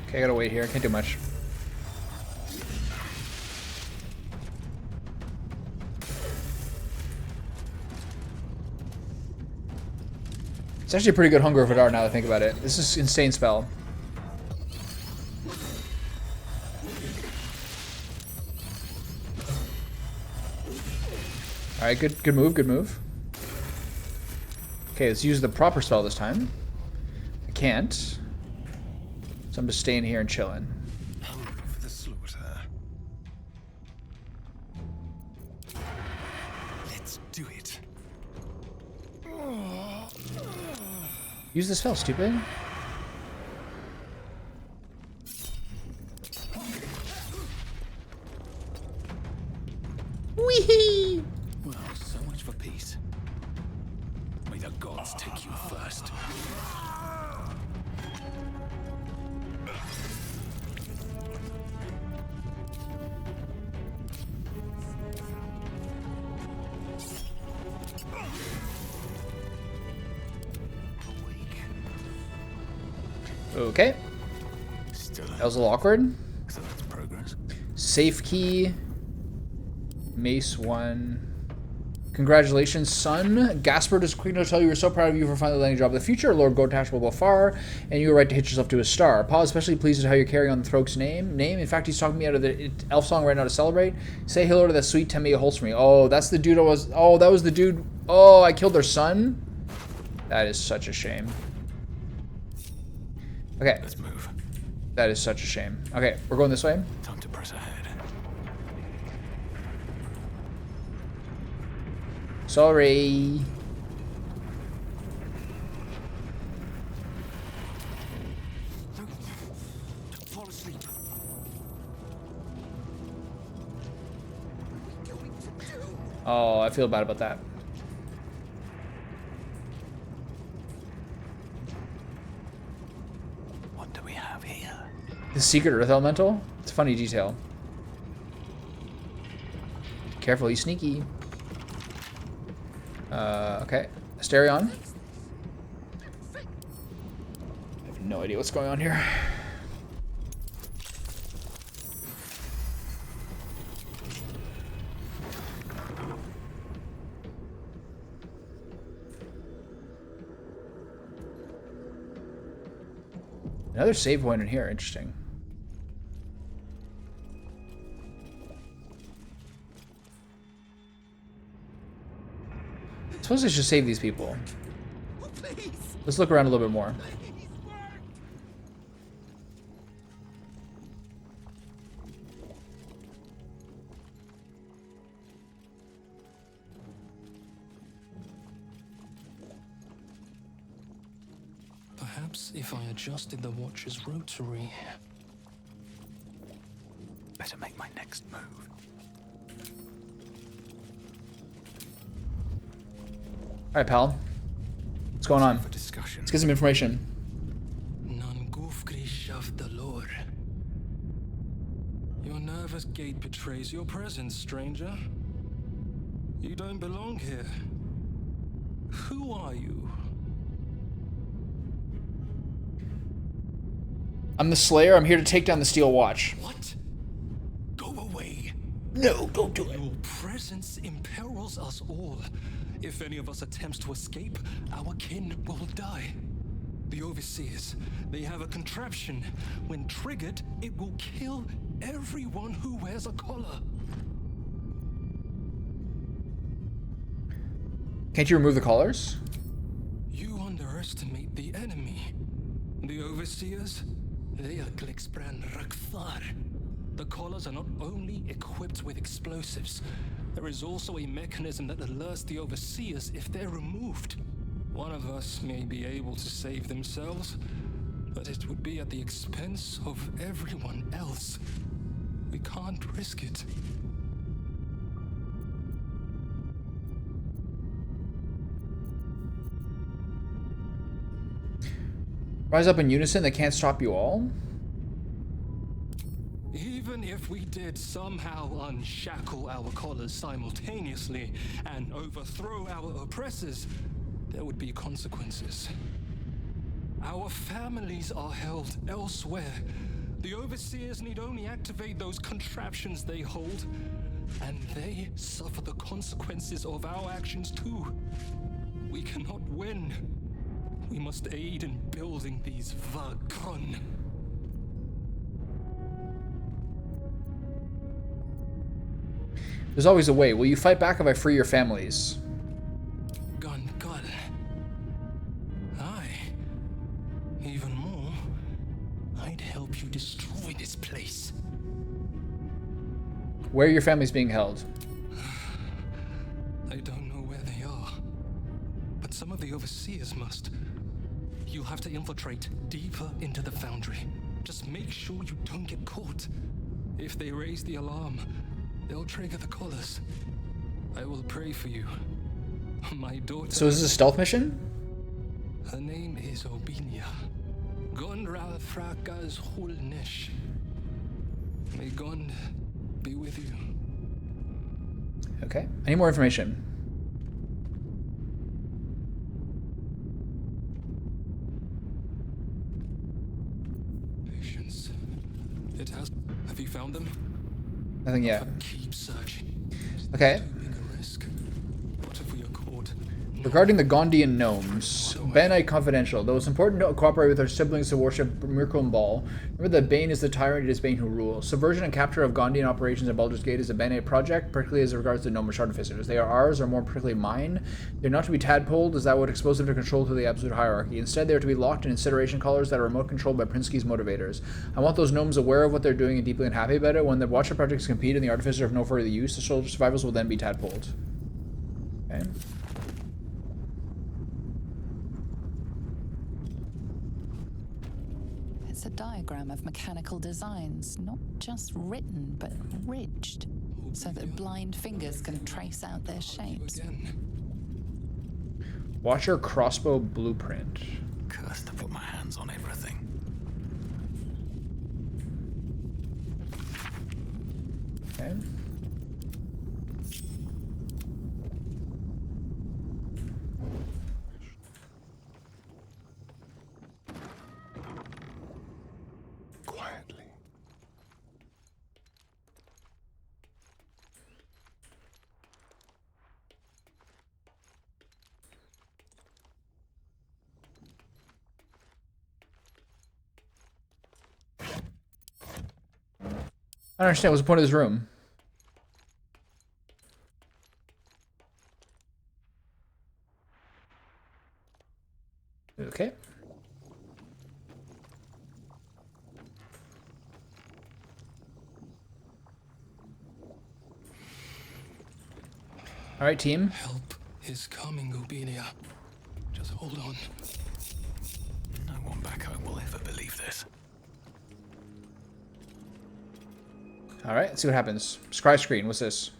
Okay, I gotta wait here. I can't do much. It's actually a pretty good Hunger of Hadar now that I think about it. This is insane spell. Alright, good move, good move. Okay, let's use the proper spell this time. I can't. So I'm just staying here and chilling. Hungry for the slaughter. Let's do it. Use the spell, stupid. Wee! Well, so much for peace. May the gods take you first. Okay. That was a little awkward. So that's progress. Safe key. Mace 1. Congratulations, son. Gasper just quick to tell you we're so proud of you for finally landing a job of the future. Lord Gotash will go far, and you were right to hitch yourself to a star. Paul is especially pleased with how you're carrying on the Throg's name. In fact, he's talking me out of the elf song right now to celebrate. Say hello to that sweet Temia Holsmery. Oh, that's the dude I was... Oh, that was the dude... Oh, I killed their son? That is such a shame. Okay. Let's move. That is such a shame. Okay, we're going this way. Time to press ahead. Sorry. Fall asleep. Oh, I feel bad about that. What do we have here? The secret Earth Elemental? It's a funny detail. Careful, he's sneaky. Okay. Asterion. I have no idea what's going on here. Another save point in here. Interesting. I suppose I should save these people. Let's look around a little bit more. Perhaps if I adjusted the watch's rotary. Better make my next move. Alright, pal. What's going on? Let's get some information. Your nervous gait betrays your presence, stranger. You don't belong here. Who are you? I'm the Slayer. I'm here to take down the Steel Watch. What? Go away. No, don't do it. Your presence imperils us all. If any of us attempts to escape, our kin will die. The Overseers, they have a contraption. When triggered, it will kill everyone who wears a collar. Can't you remove the collars? You underestimate the enemy. The Overseers, they are Glixbran Rakthar. The collars are not only equipped with explosives, there is also a mechanism that alerts the Overseers if they're removed. One of us may be able to save themselves, but it would be at the expense of everyone else. We can't risk it. Rise up in unison, they can't stop you all? Even if we did somehow unshackle our collars simultaneously and overthrow our oppressors, there would be consequences. Our families are held elsewhere. The Overseers need only activate those contraptions they hold, and they suffer the consequences of our actions too. We cannot win. We must aid in building these Vagron. There's always a way. Will you fight back if I free your families? Gungal. Aye. Even more, I'd help you destroy this place. Where are your families being held? I don't know where they are, but some of the Overseers must. You'll have to infiltrate deeper into the Foundry. Just make sure you don't get caught. If they raise the alarm, they'll trigger the collars. I will pray for you. My daughter... So is this a stealth mission? Her name is Obinia. Gondra Frakas Hulnesh. May Gond be with you. Okay. I need more information. Patience. It has... Have you found them? Nothing yet. Keep searching. Okay. Regarding the Gondian gnomes, Banite Confidential. Though it's important to cooperate with our siblings to worship Miracle and Ball, remember that Bane is the tyrant, it is Bane who rules. Subversion and capture of Gondian operations at Baldur's Gate is a Banite project, particularly as regards the gnomish artificers. They are ours, or more particularly mine. They're not to be tadpoled, as that would expose them to control through the absolute hierarchy. Instead, they are to be locked in incineration collars that are remote controlled by Prinsky's motivators. I want those gnomes aware of what they're doing and deeply unhappy about it. When the Watcher projects compete and the artificers have no further use, the soldier survivors will then be tadpoled. Okay. It's a diagram of mechanical designs, not just written, but ridged, so that blind fingers can trace out their shapes. Watcher crossbow blueprint. Cursed to put my hands on everything. Okay. Quietly. I don't understand. What's the point of this room? Okay. All right, team. Help is coming, Ubinia. Just hold on. No one back home will ever believe this. All right, let's see what happens. Scry screen. What's this?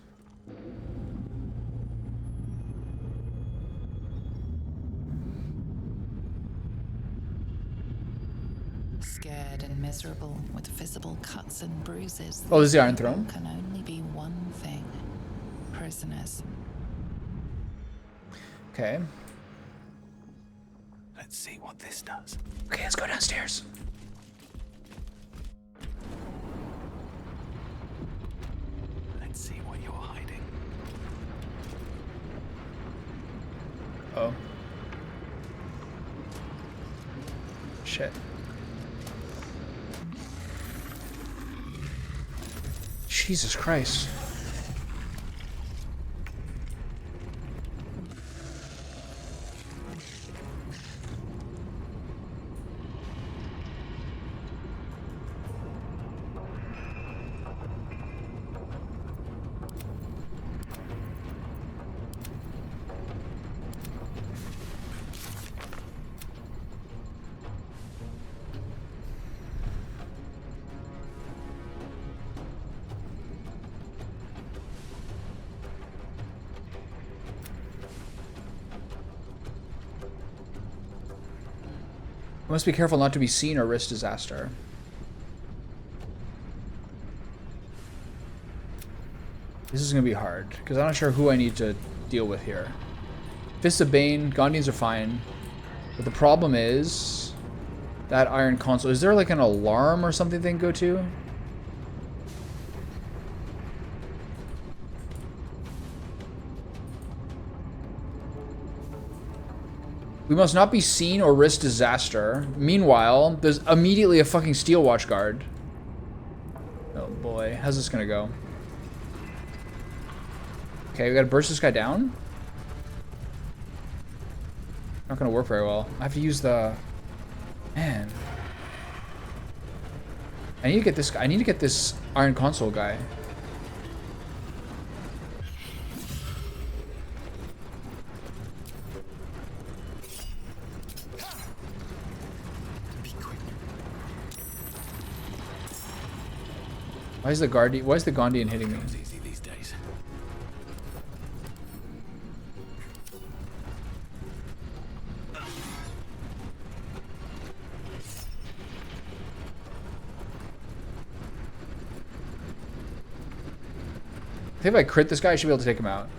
Scared and miserable, with visible cuts and bruises. Oh, this is the Iron Throne? Can only be one thing. Prisoners. Okay. Let's see what this does. Okay, let's go downstairs. Let's see what you're hiding. Oh. Shit. Jesus Christ. We must be careful not to be seen or risk disaster. This is going to be hard, because I'm not sure who I need to deal with here. Fists of Bane, Gondians are fine. But the problem is that iron console. Is there like an alarm or something they can go to? We must not be seen or risk disaster. Meanwhile, there's immediately a fucking steel watch guard. Oh boy, how's this gonna go? Okay, we gotta burst this guy down. Not gonna work very well. I have to use the... Man. I need to get this guy. I need to get this iron console guy. Why is the Gondian hitting me? Easy these days. I think if I crit this guy, I should be able to take him out.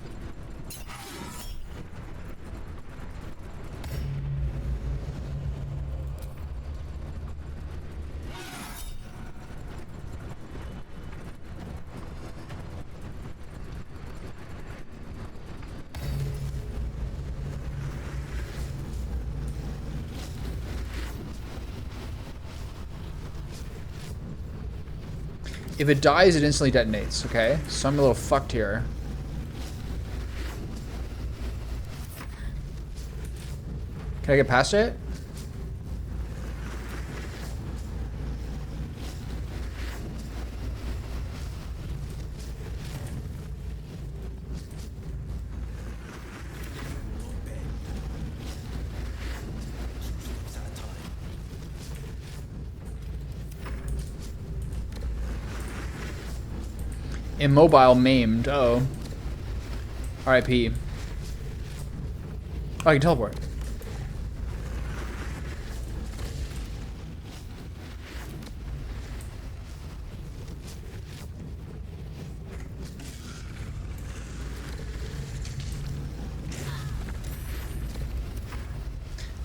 If it dies, it instantly detonates, okay? So I'm a little fucked here. Can I get past it? Immobile, maimed. Uh-oh. R.I.P. Oh, I can teleport.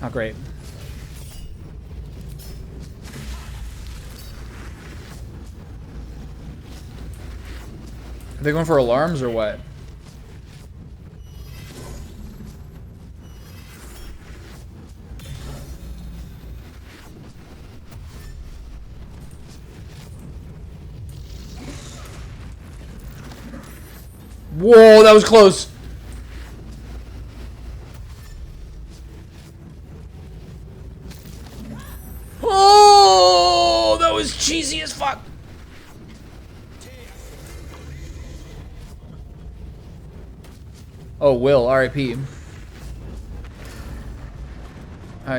Oh, great. Are they going for alarms or what? Whoa, that was close. Oh, that was cheesy as fuck. Oh, Will, R.I.P.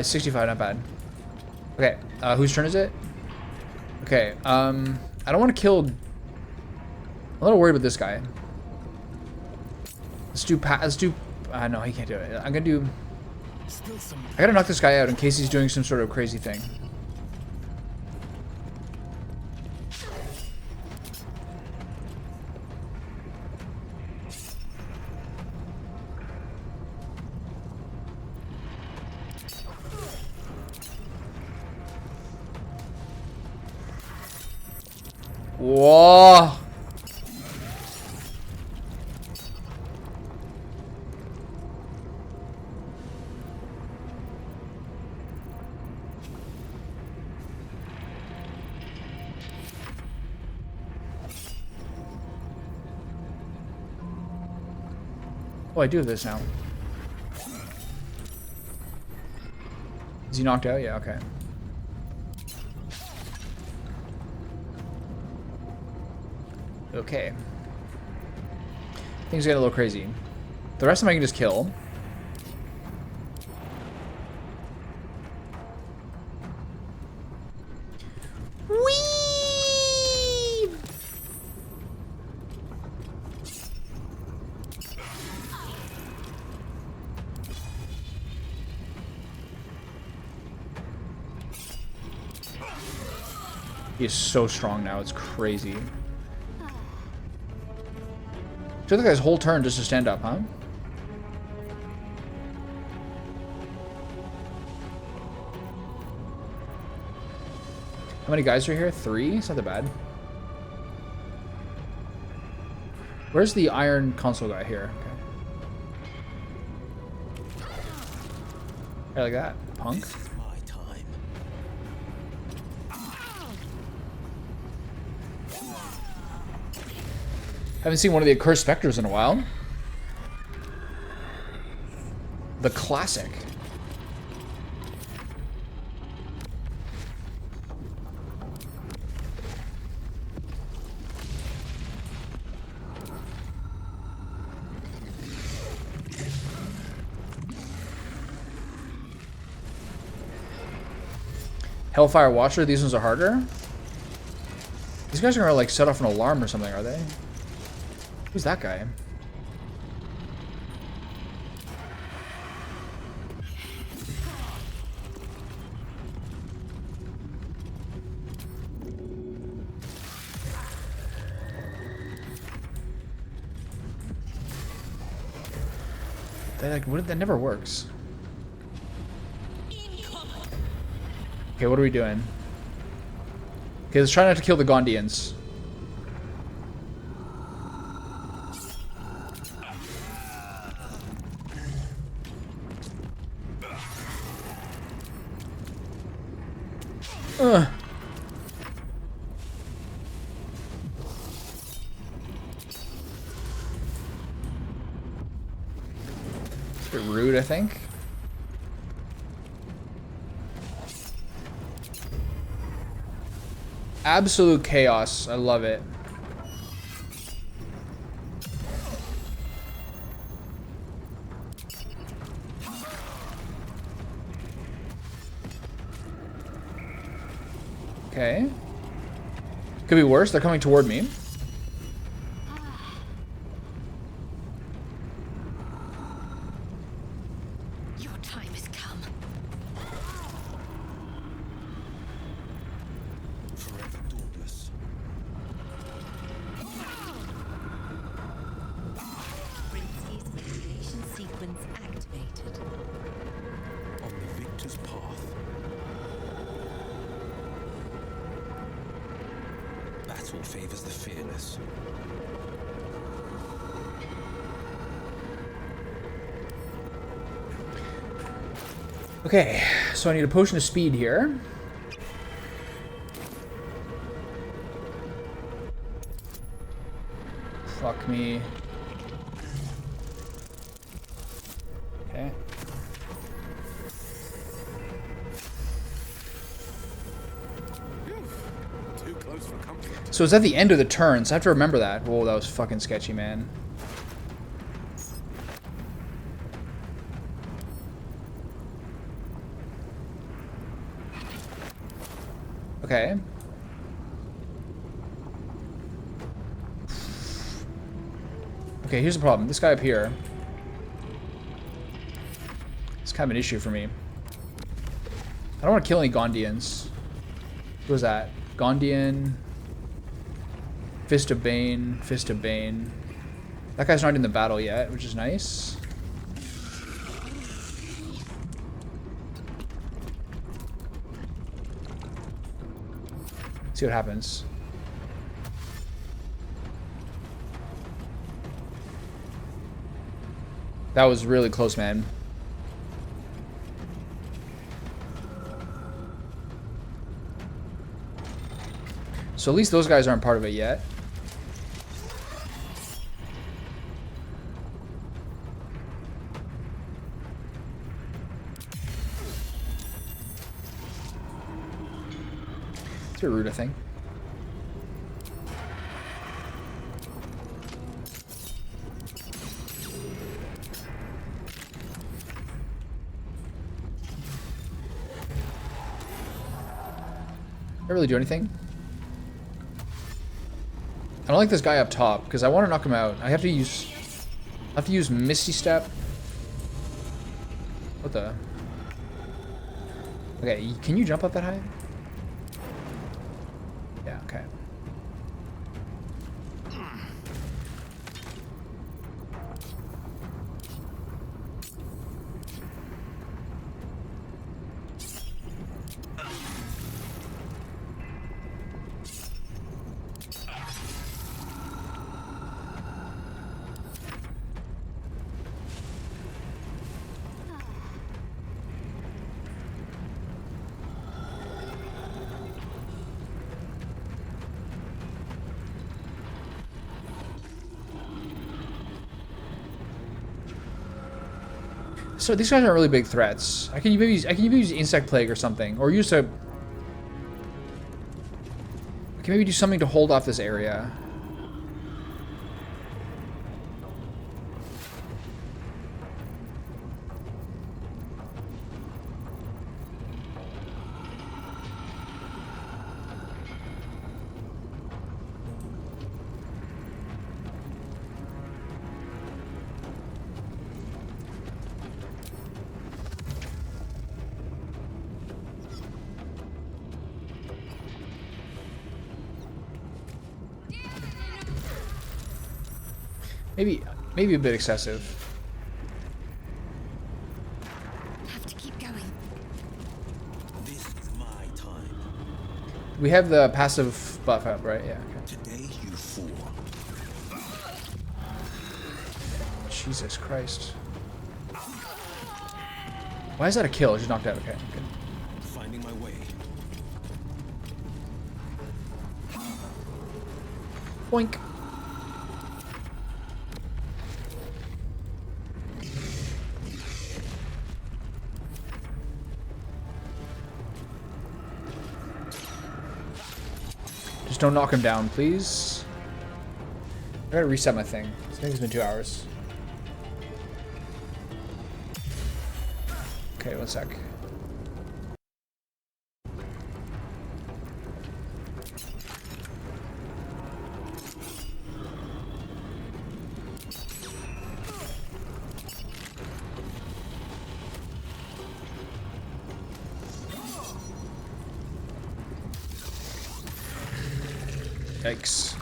65, not bad. Okay, whose turn is it? Okay, I don't want to kill... I'm a little worried about this guy. Let's do... no, he can't do it. I'm gonna do... I gotta knock this guy out in case he's doing some sort of crazy thing. Whoa! Oh, I do have this now. Is he knocked out? Yeah, okay. Okay. Things get a little crazy. The rest of them I can just kill. Whee! He is so strong now, it's crazy. Took the guy's whole turn just to stand up, huh? How many guys are here? 3? It's not that bad. Where's the iron console guy here? Okay. I like that. Punk. Haven't seen one of the accursed specters in a while. The classic. Hellfire Watcher, these ones are harder. These guys are gonna like set off an alarm or something, are they? Who's that guy? That never works. Okay, what are we doing? Okay, let's try not to kill the Gondians. I think. Absolute chaos. I love it. Okay. Could be worse. They're coming toward me. Your time has come. Forever dauntless. Princey's motivation sequence activated. On the victor's path. Battle favors the fearless. Okay, so I need a potion of speed here. Fuck me. Okay. Too close for comfort. So it's at the end of the turn, so I have to remember that. Whoa, that was fucking sketchy, man. Okay. Okay, here's the problem. This guy up here. It's kind of an issue for me. I don't want to kill any Gondians. Who was that? Gondian. Fist of Bane. Fist of Bane. That guy's not in the battle yet, which is nice. See what happens. That was really close, man. So at least those guys aren't part of it yet. It's a rude, I think. Did I really do anything? I don't like this guy up top because I want to knock him out. I have to use Misty Step. What the? Okay, can you jump up that high? Yeah, okay. So these guys aren't really big threats. I can maybe use Insect Plague or something, or use a. I can maybe do something to hold off this area. Maybe a bit excessive. Have to keep going. This is my time. We have the passive buff up, right? Yeah. Okay. Today you fool. Jesus Christ. Why is that a kill? She's knocked out. Okay. Good. Finding my way. Boink. Just don't knock him down, please. I gotta reset my thing. I think it's been 2 hours. Okay, 1 sec. Yikes.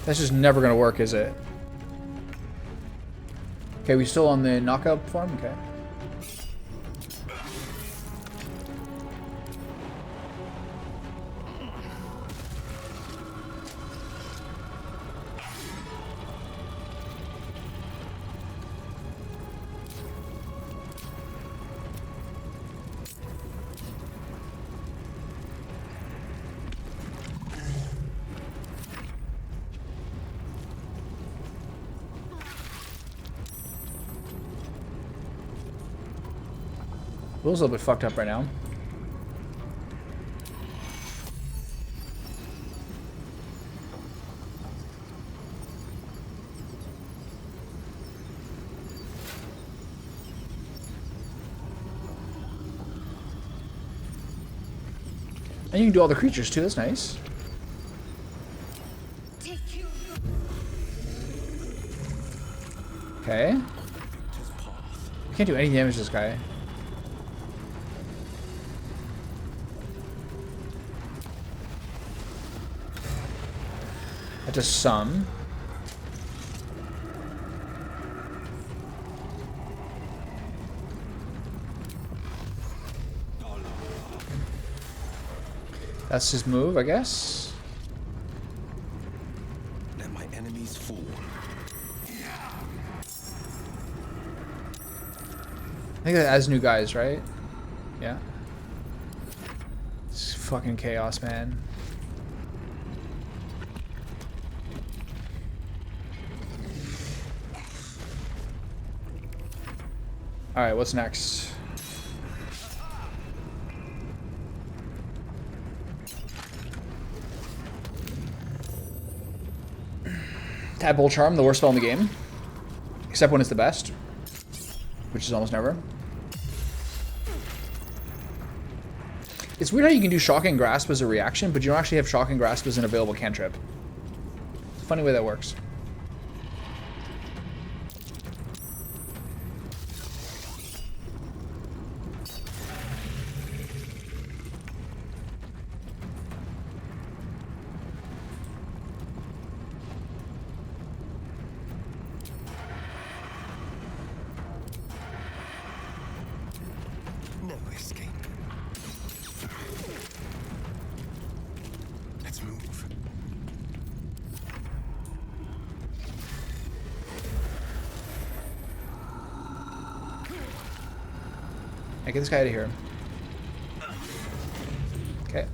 That's just never gonna work, is it? Okay, we still on the knockout form? Okay. Will's a little bit fucked up right now. And you can do all the creatures too, that's nice. Okay. We can't do any damage to this guy. That does some. That's his move, I guess. Let my enemies fall. I think that adds new guys, right? Yeah. It's fucking chaos, man. Alright, what's next? Tadpole Charm, the worst spell in the game. Except when it's the best. Which is almost never. It's weird how you can do Shocking Grasp as a reaction, but you don't actually have Shocking Grasp as an available cantrip. It's a funny way that works. No escape. Let's move. Get this guy out of here. Okay.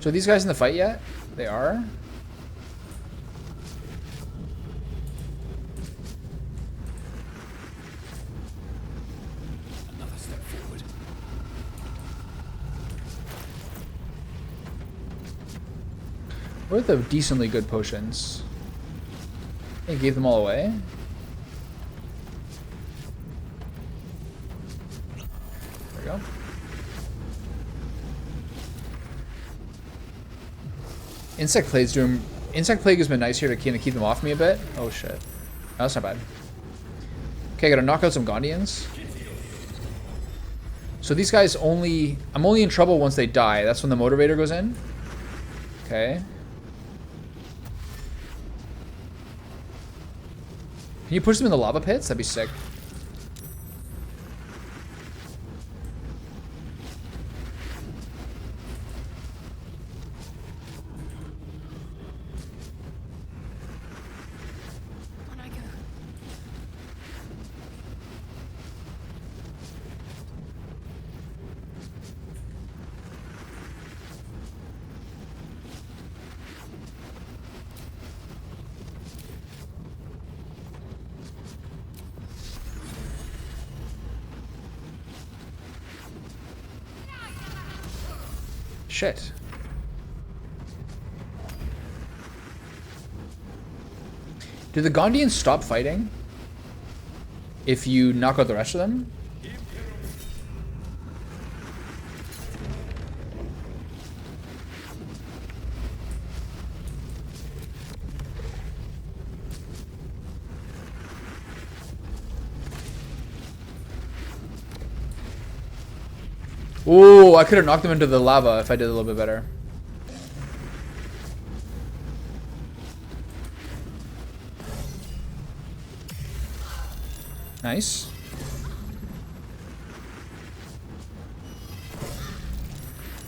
So are these guys in the fight yet? They are. Another step forward. What are the decently good potions? They gave them all away. There we go. Insect Plague has been nice here to kind of keep them off me a bit. Oh shit. No, that's not bad. Okay, gotta knock out some Gondians. So these guys I'm only in trouble once they die. That's when the motivator goes in. Okay. Can you push them in the lava pits? That'd be sick. Shit. Do the Gondians stop fighting if you knock out the rest of them? Ooh, I could have knocked them into the lava if I did a little bit better. Nice.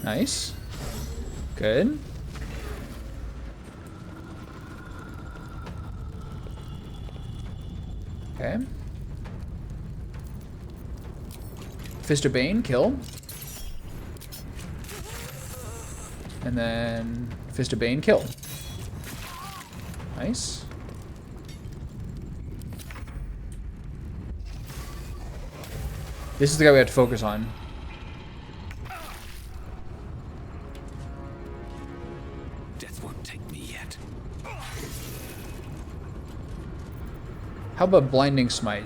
Nice. Good. Okay. Fist of Bane, kill. And then Fist of Bane, kill. Nice. This is the guy we have to focus on. Death won't take me yet. How about Blinding Smite?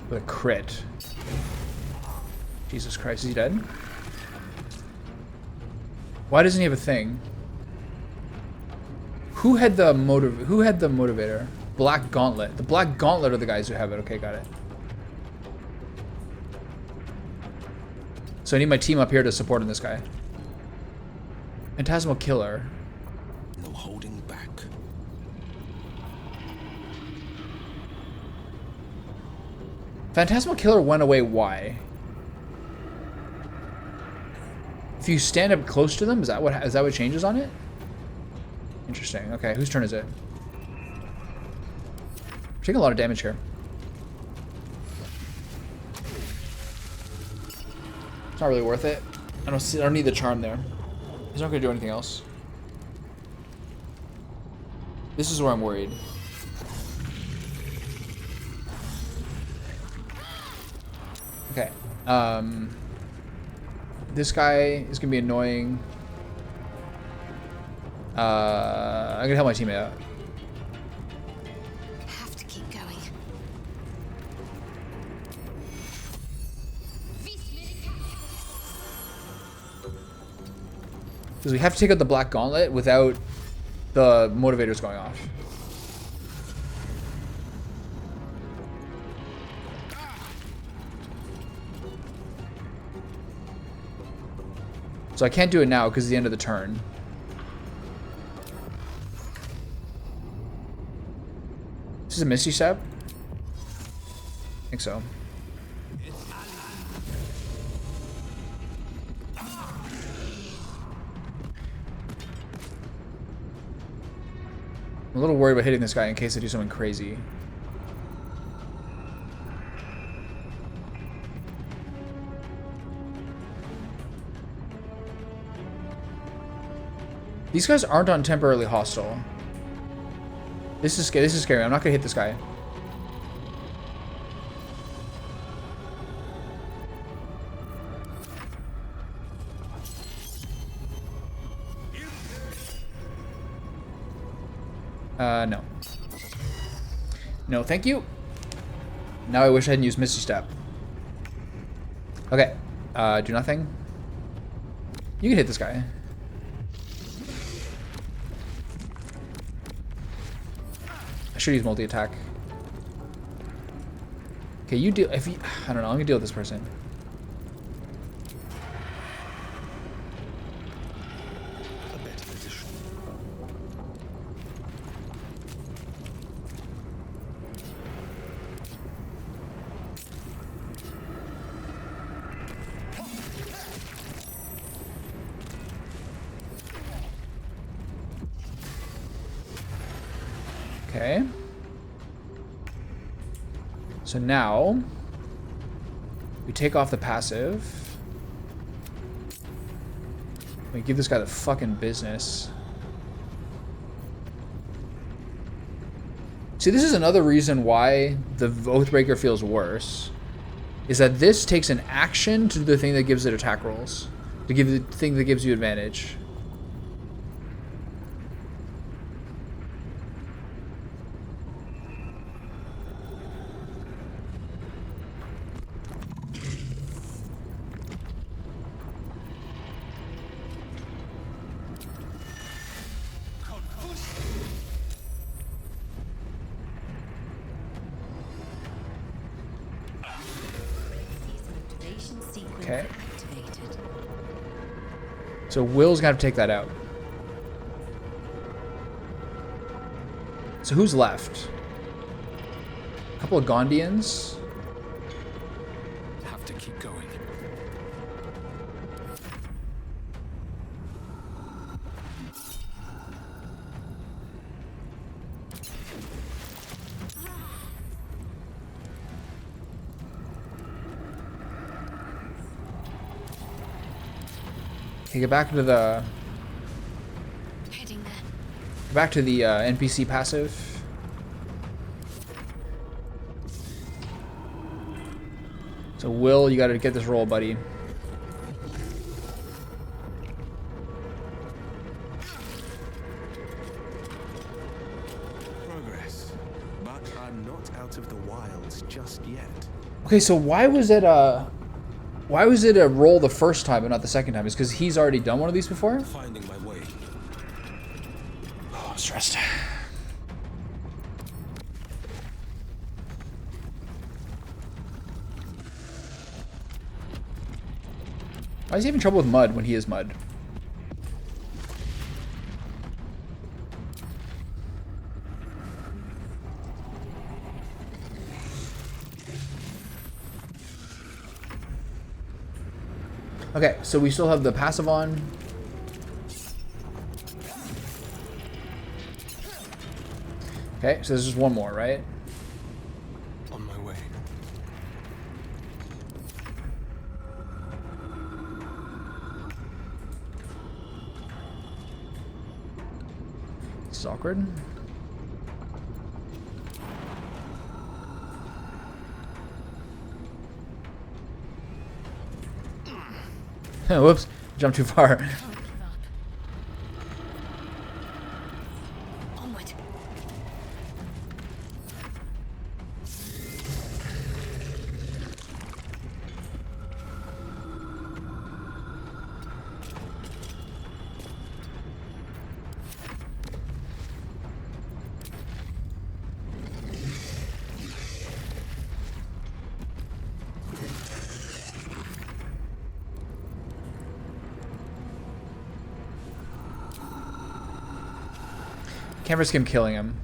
With a crit. Jesus Christ, is he dead? Why doesn't he have a thing? Who had the motivator? Black Gauntlet. The Black Gauntlet are the guys who have it. Okay, got it. So I need my team up here to support on this guy. Phantasmal Killer. No holding back. Phantasmal Killer went away. Why? If you stand up close to them, is that what changes on it? Interesting. Okay, whose turn is it? We're taking a lot of damage here. It's not really worth it. I don't need the charm there. He's not gonna do anything else. This is where I'm worried. Okay. This guy is gonna be annoying. I'm gonna help my teammate out. Have to keep going. Because we have to take out the Black Gauntlet without the motivators going off. So I can't do it now because it's the end of the turn. This is a Misty Step? I think so. I'm a little worried about hitting this guy in case I do something crazy. These guys aren't on temporarily hostile. This is scary. I'm not gonna hit this guy. No. No, thank you. Now I wish I hadn't used Misty Step. Okay. Do nothing. You can hit this guy. I should use multi-attack. Okay, you deal. If you, I don't know. I'm gonna deal with this person. Okay. So now we take off the passive. We give this guy the fucking business. See, this is another reason why the Oathbreaker feels worse. is that this takes an action to do the thing that gives it attack rolls. To give the thing that gives you advantage. Okay. So Will's got to take that out. So who's left? A couple of Gondians. Have to keep going. Okay, get back to the NPC passive. So Will, you got to get this roll, buddy. Progress, but I'm not out of the wilds just yet. Okay, so why was it a roll the first time but not the second time? Is because he's already done one of these before? Finding my way. Oh, I'm stressed. Why is he having trouble with mud when he is mud? Okay, so we still have the passive on. Okay, so there's just one more, right? On my way. This is awkward. Whoops, jumped too far. Can't risk him killing him.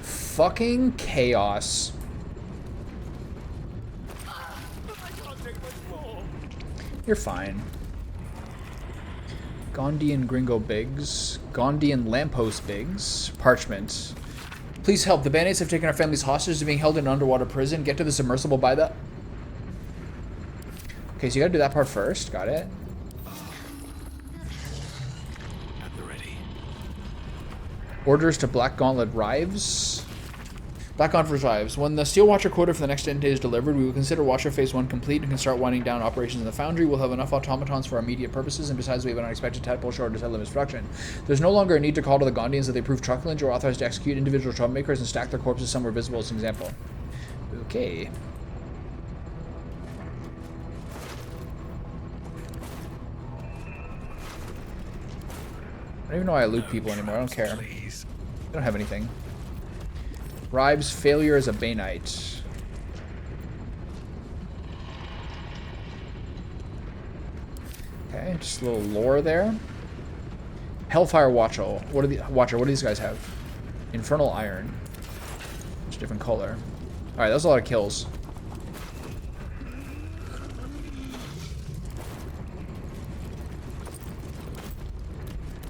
Fucking chaos. You're fine. Gondian Gringo Biggs. Gondian Lamppost Biggs. Parchment. Please help. The bandits have taken our family's hostage to being held in an underwater prison. Get to the submersible by the... Okay, so you gotta do that part first. Got it. At the ready. Orders to Black Gauntlet Rives. Black Gauntlet Rives. When the Steel Watcher quota for the next 10 days is delivered, we will consider Watcher Phase 1 complete and can start winding down operations in the Foundry. We'll have enough automatons for our immediate purposes, and besides we have an unexpected tadpole short to set limits production. There's no longer a need to call to the Gondians that they prove truculent or authorized to execute individual troublemakers and stack their corpses somewhere visible as an example. Okay. I don't even know why I loot people anymore. I don't care. I don't have anything. Rives failure as a Banite. Okay, just a little lore there. Hellfire Watcher. What do these guys have? Infernal Iron. It's a different color. Alright, that was a lot of kills.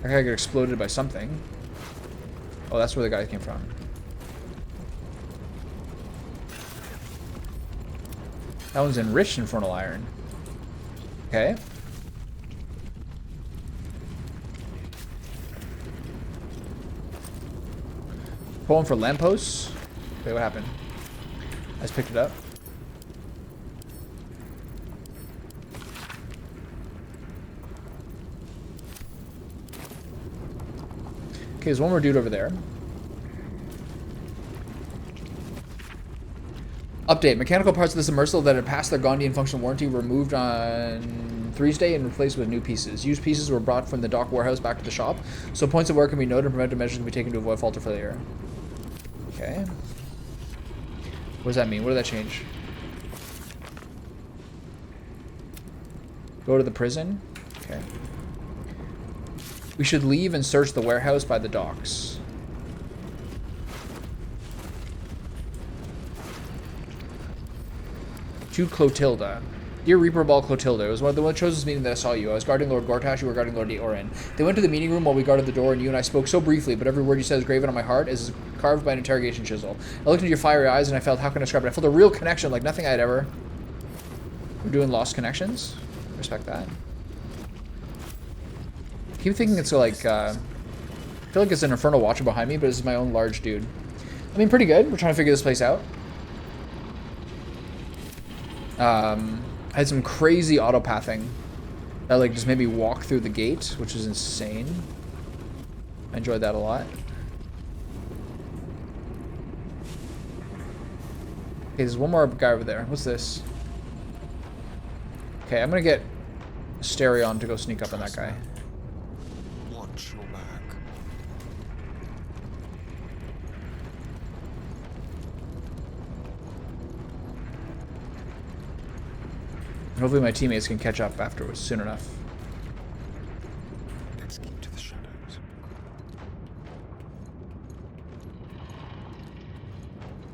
That guy got exploded by something. Oh, that's where the guy came from. That one's enriched infernal iron. Okay. Pulling for lampposts. Wait, what happened? I just picked it up. Okay, there's one more dude over there. Update. Mechanical parts of the submersible that had passed their Gondian functional warranty were removed on Thursday and replaced with new pieces. Used pieces were brought from the dock warehouse back to the shop, so points of wear can be noted and preventive measures can be taken to avoid fault or failure. Okay. What does that mean? What did that change? Go to the prison? Okay. We should leave and search the warehouse by the docks. To Clotilda. Dear Reaper Ball Clotilda, it was one of the chosen meeting that I saw you. I was guarding Lord Gortash, you were guarding Lord Orin. They went to the meeting room while we guarded the door, and you and I spoke so briefly, but every word you said is graven on my heart as carved by an interrogation chisel. I looked into your fiery eyes and I felt, how can I describe it? I felt a real connection like nothing I'd ever... We're doing lost connections? Respect that. I keep thinking it's like, I feel like it's an Infernal Watcher behind me, but this is my own large dude. I mean, pretty good. We're trying to figure this place out. I had some crazy autopathing that like just made me walk through the gate, which is insane. I enjoyed that a lot. Okay, there's one more guy over there. What's this? Okay, I'm gonna get Asterion to go sneak up on that guy. Watch your back. And hopefully my teammates can catch up afterwards soon enough. Let's keep to the shadows.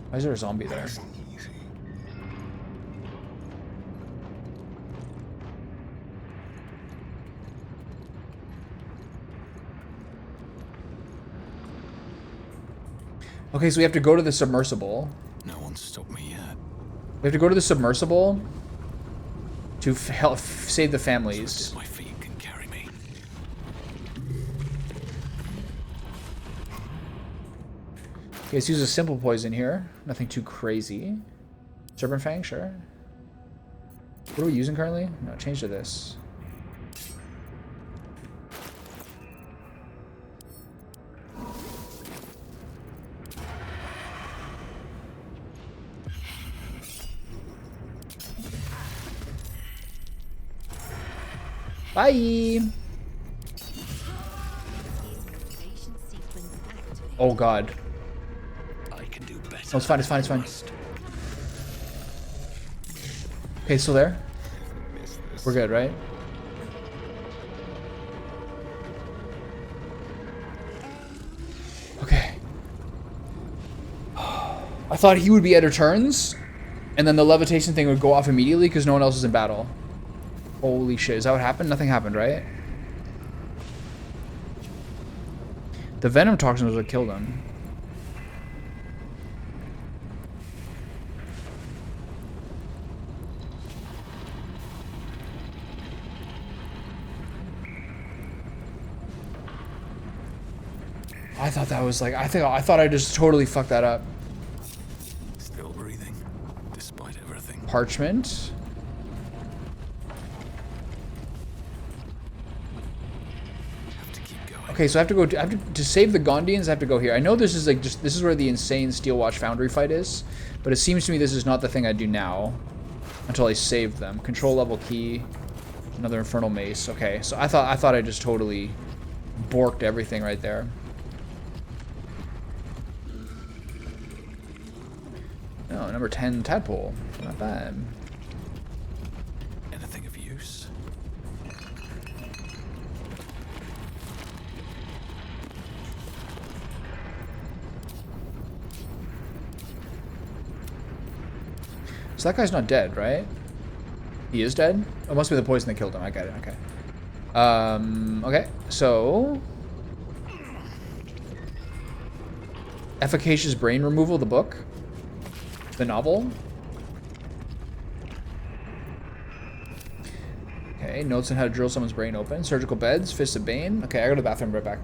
Why is there a zombie there? Okay, so we have to go to the submersible. No one stopped me yet. We have to go to the submersible to help save the families. My feet can carry me. Okay, let's use a simple poison here. Nothing too crazy. Serpent Fang, sure. What are we using currently? No, change to this. Bye. Oh god. I can do better. Oh, it's fine, it's fine, it's fine. Okay, still there? We're good, right? Okay. I thought he would be at her turns, and then the levitation thing would go off immediately because no one else is in battle. Holy shit, is that what happened? Nothing happened, right? The venom toxin was what killed him. I thought that was like, I thought I just totally fucked that up. Still breathing, despite everything. Parchment. Okay, so I have to go to save the Gondians. I have to go here. I know this is like this is where the insane Steel Watch Foundry fight is, but it seems to me this is not the thing I do now until I save them. Control level key, another Infernal Mace. Okay, so I thought I just totally borked everything right there. Oh, number 10 tadpole, not bad. Anything of use? So that guy's not dead, right? He is dead? Oh, it must be the poison that killed him. I got it. Okay. Okay. So Efficacious Brain Removal, the book, the novel. Okay, notes on how to drill someone's brain open. Surgical beds, Fist of Bane. Okay, I go to the bathroom, right back.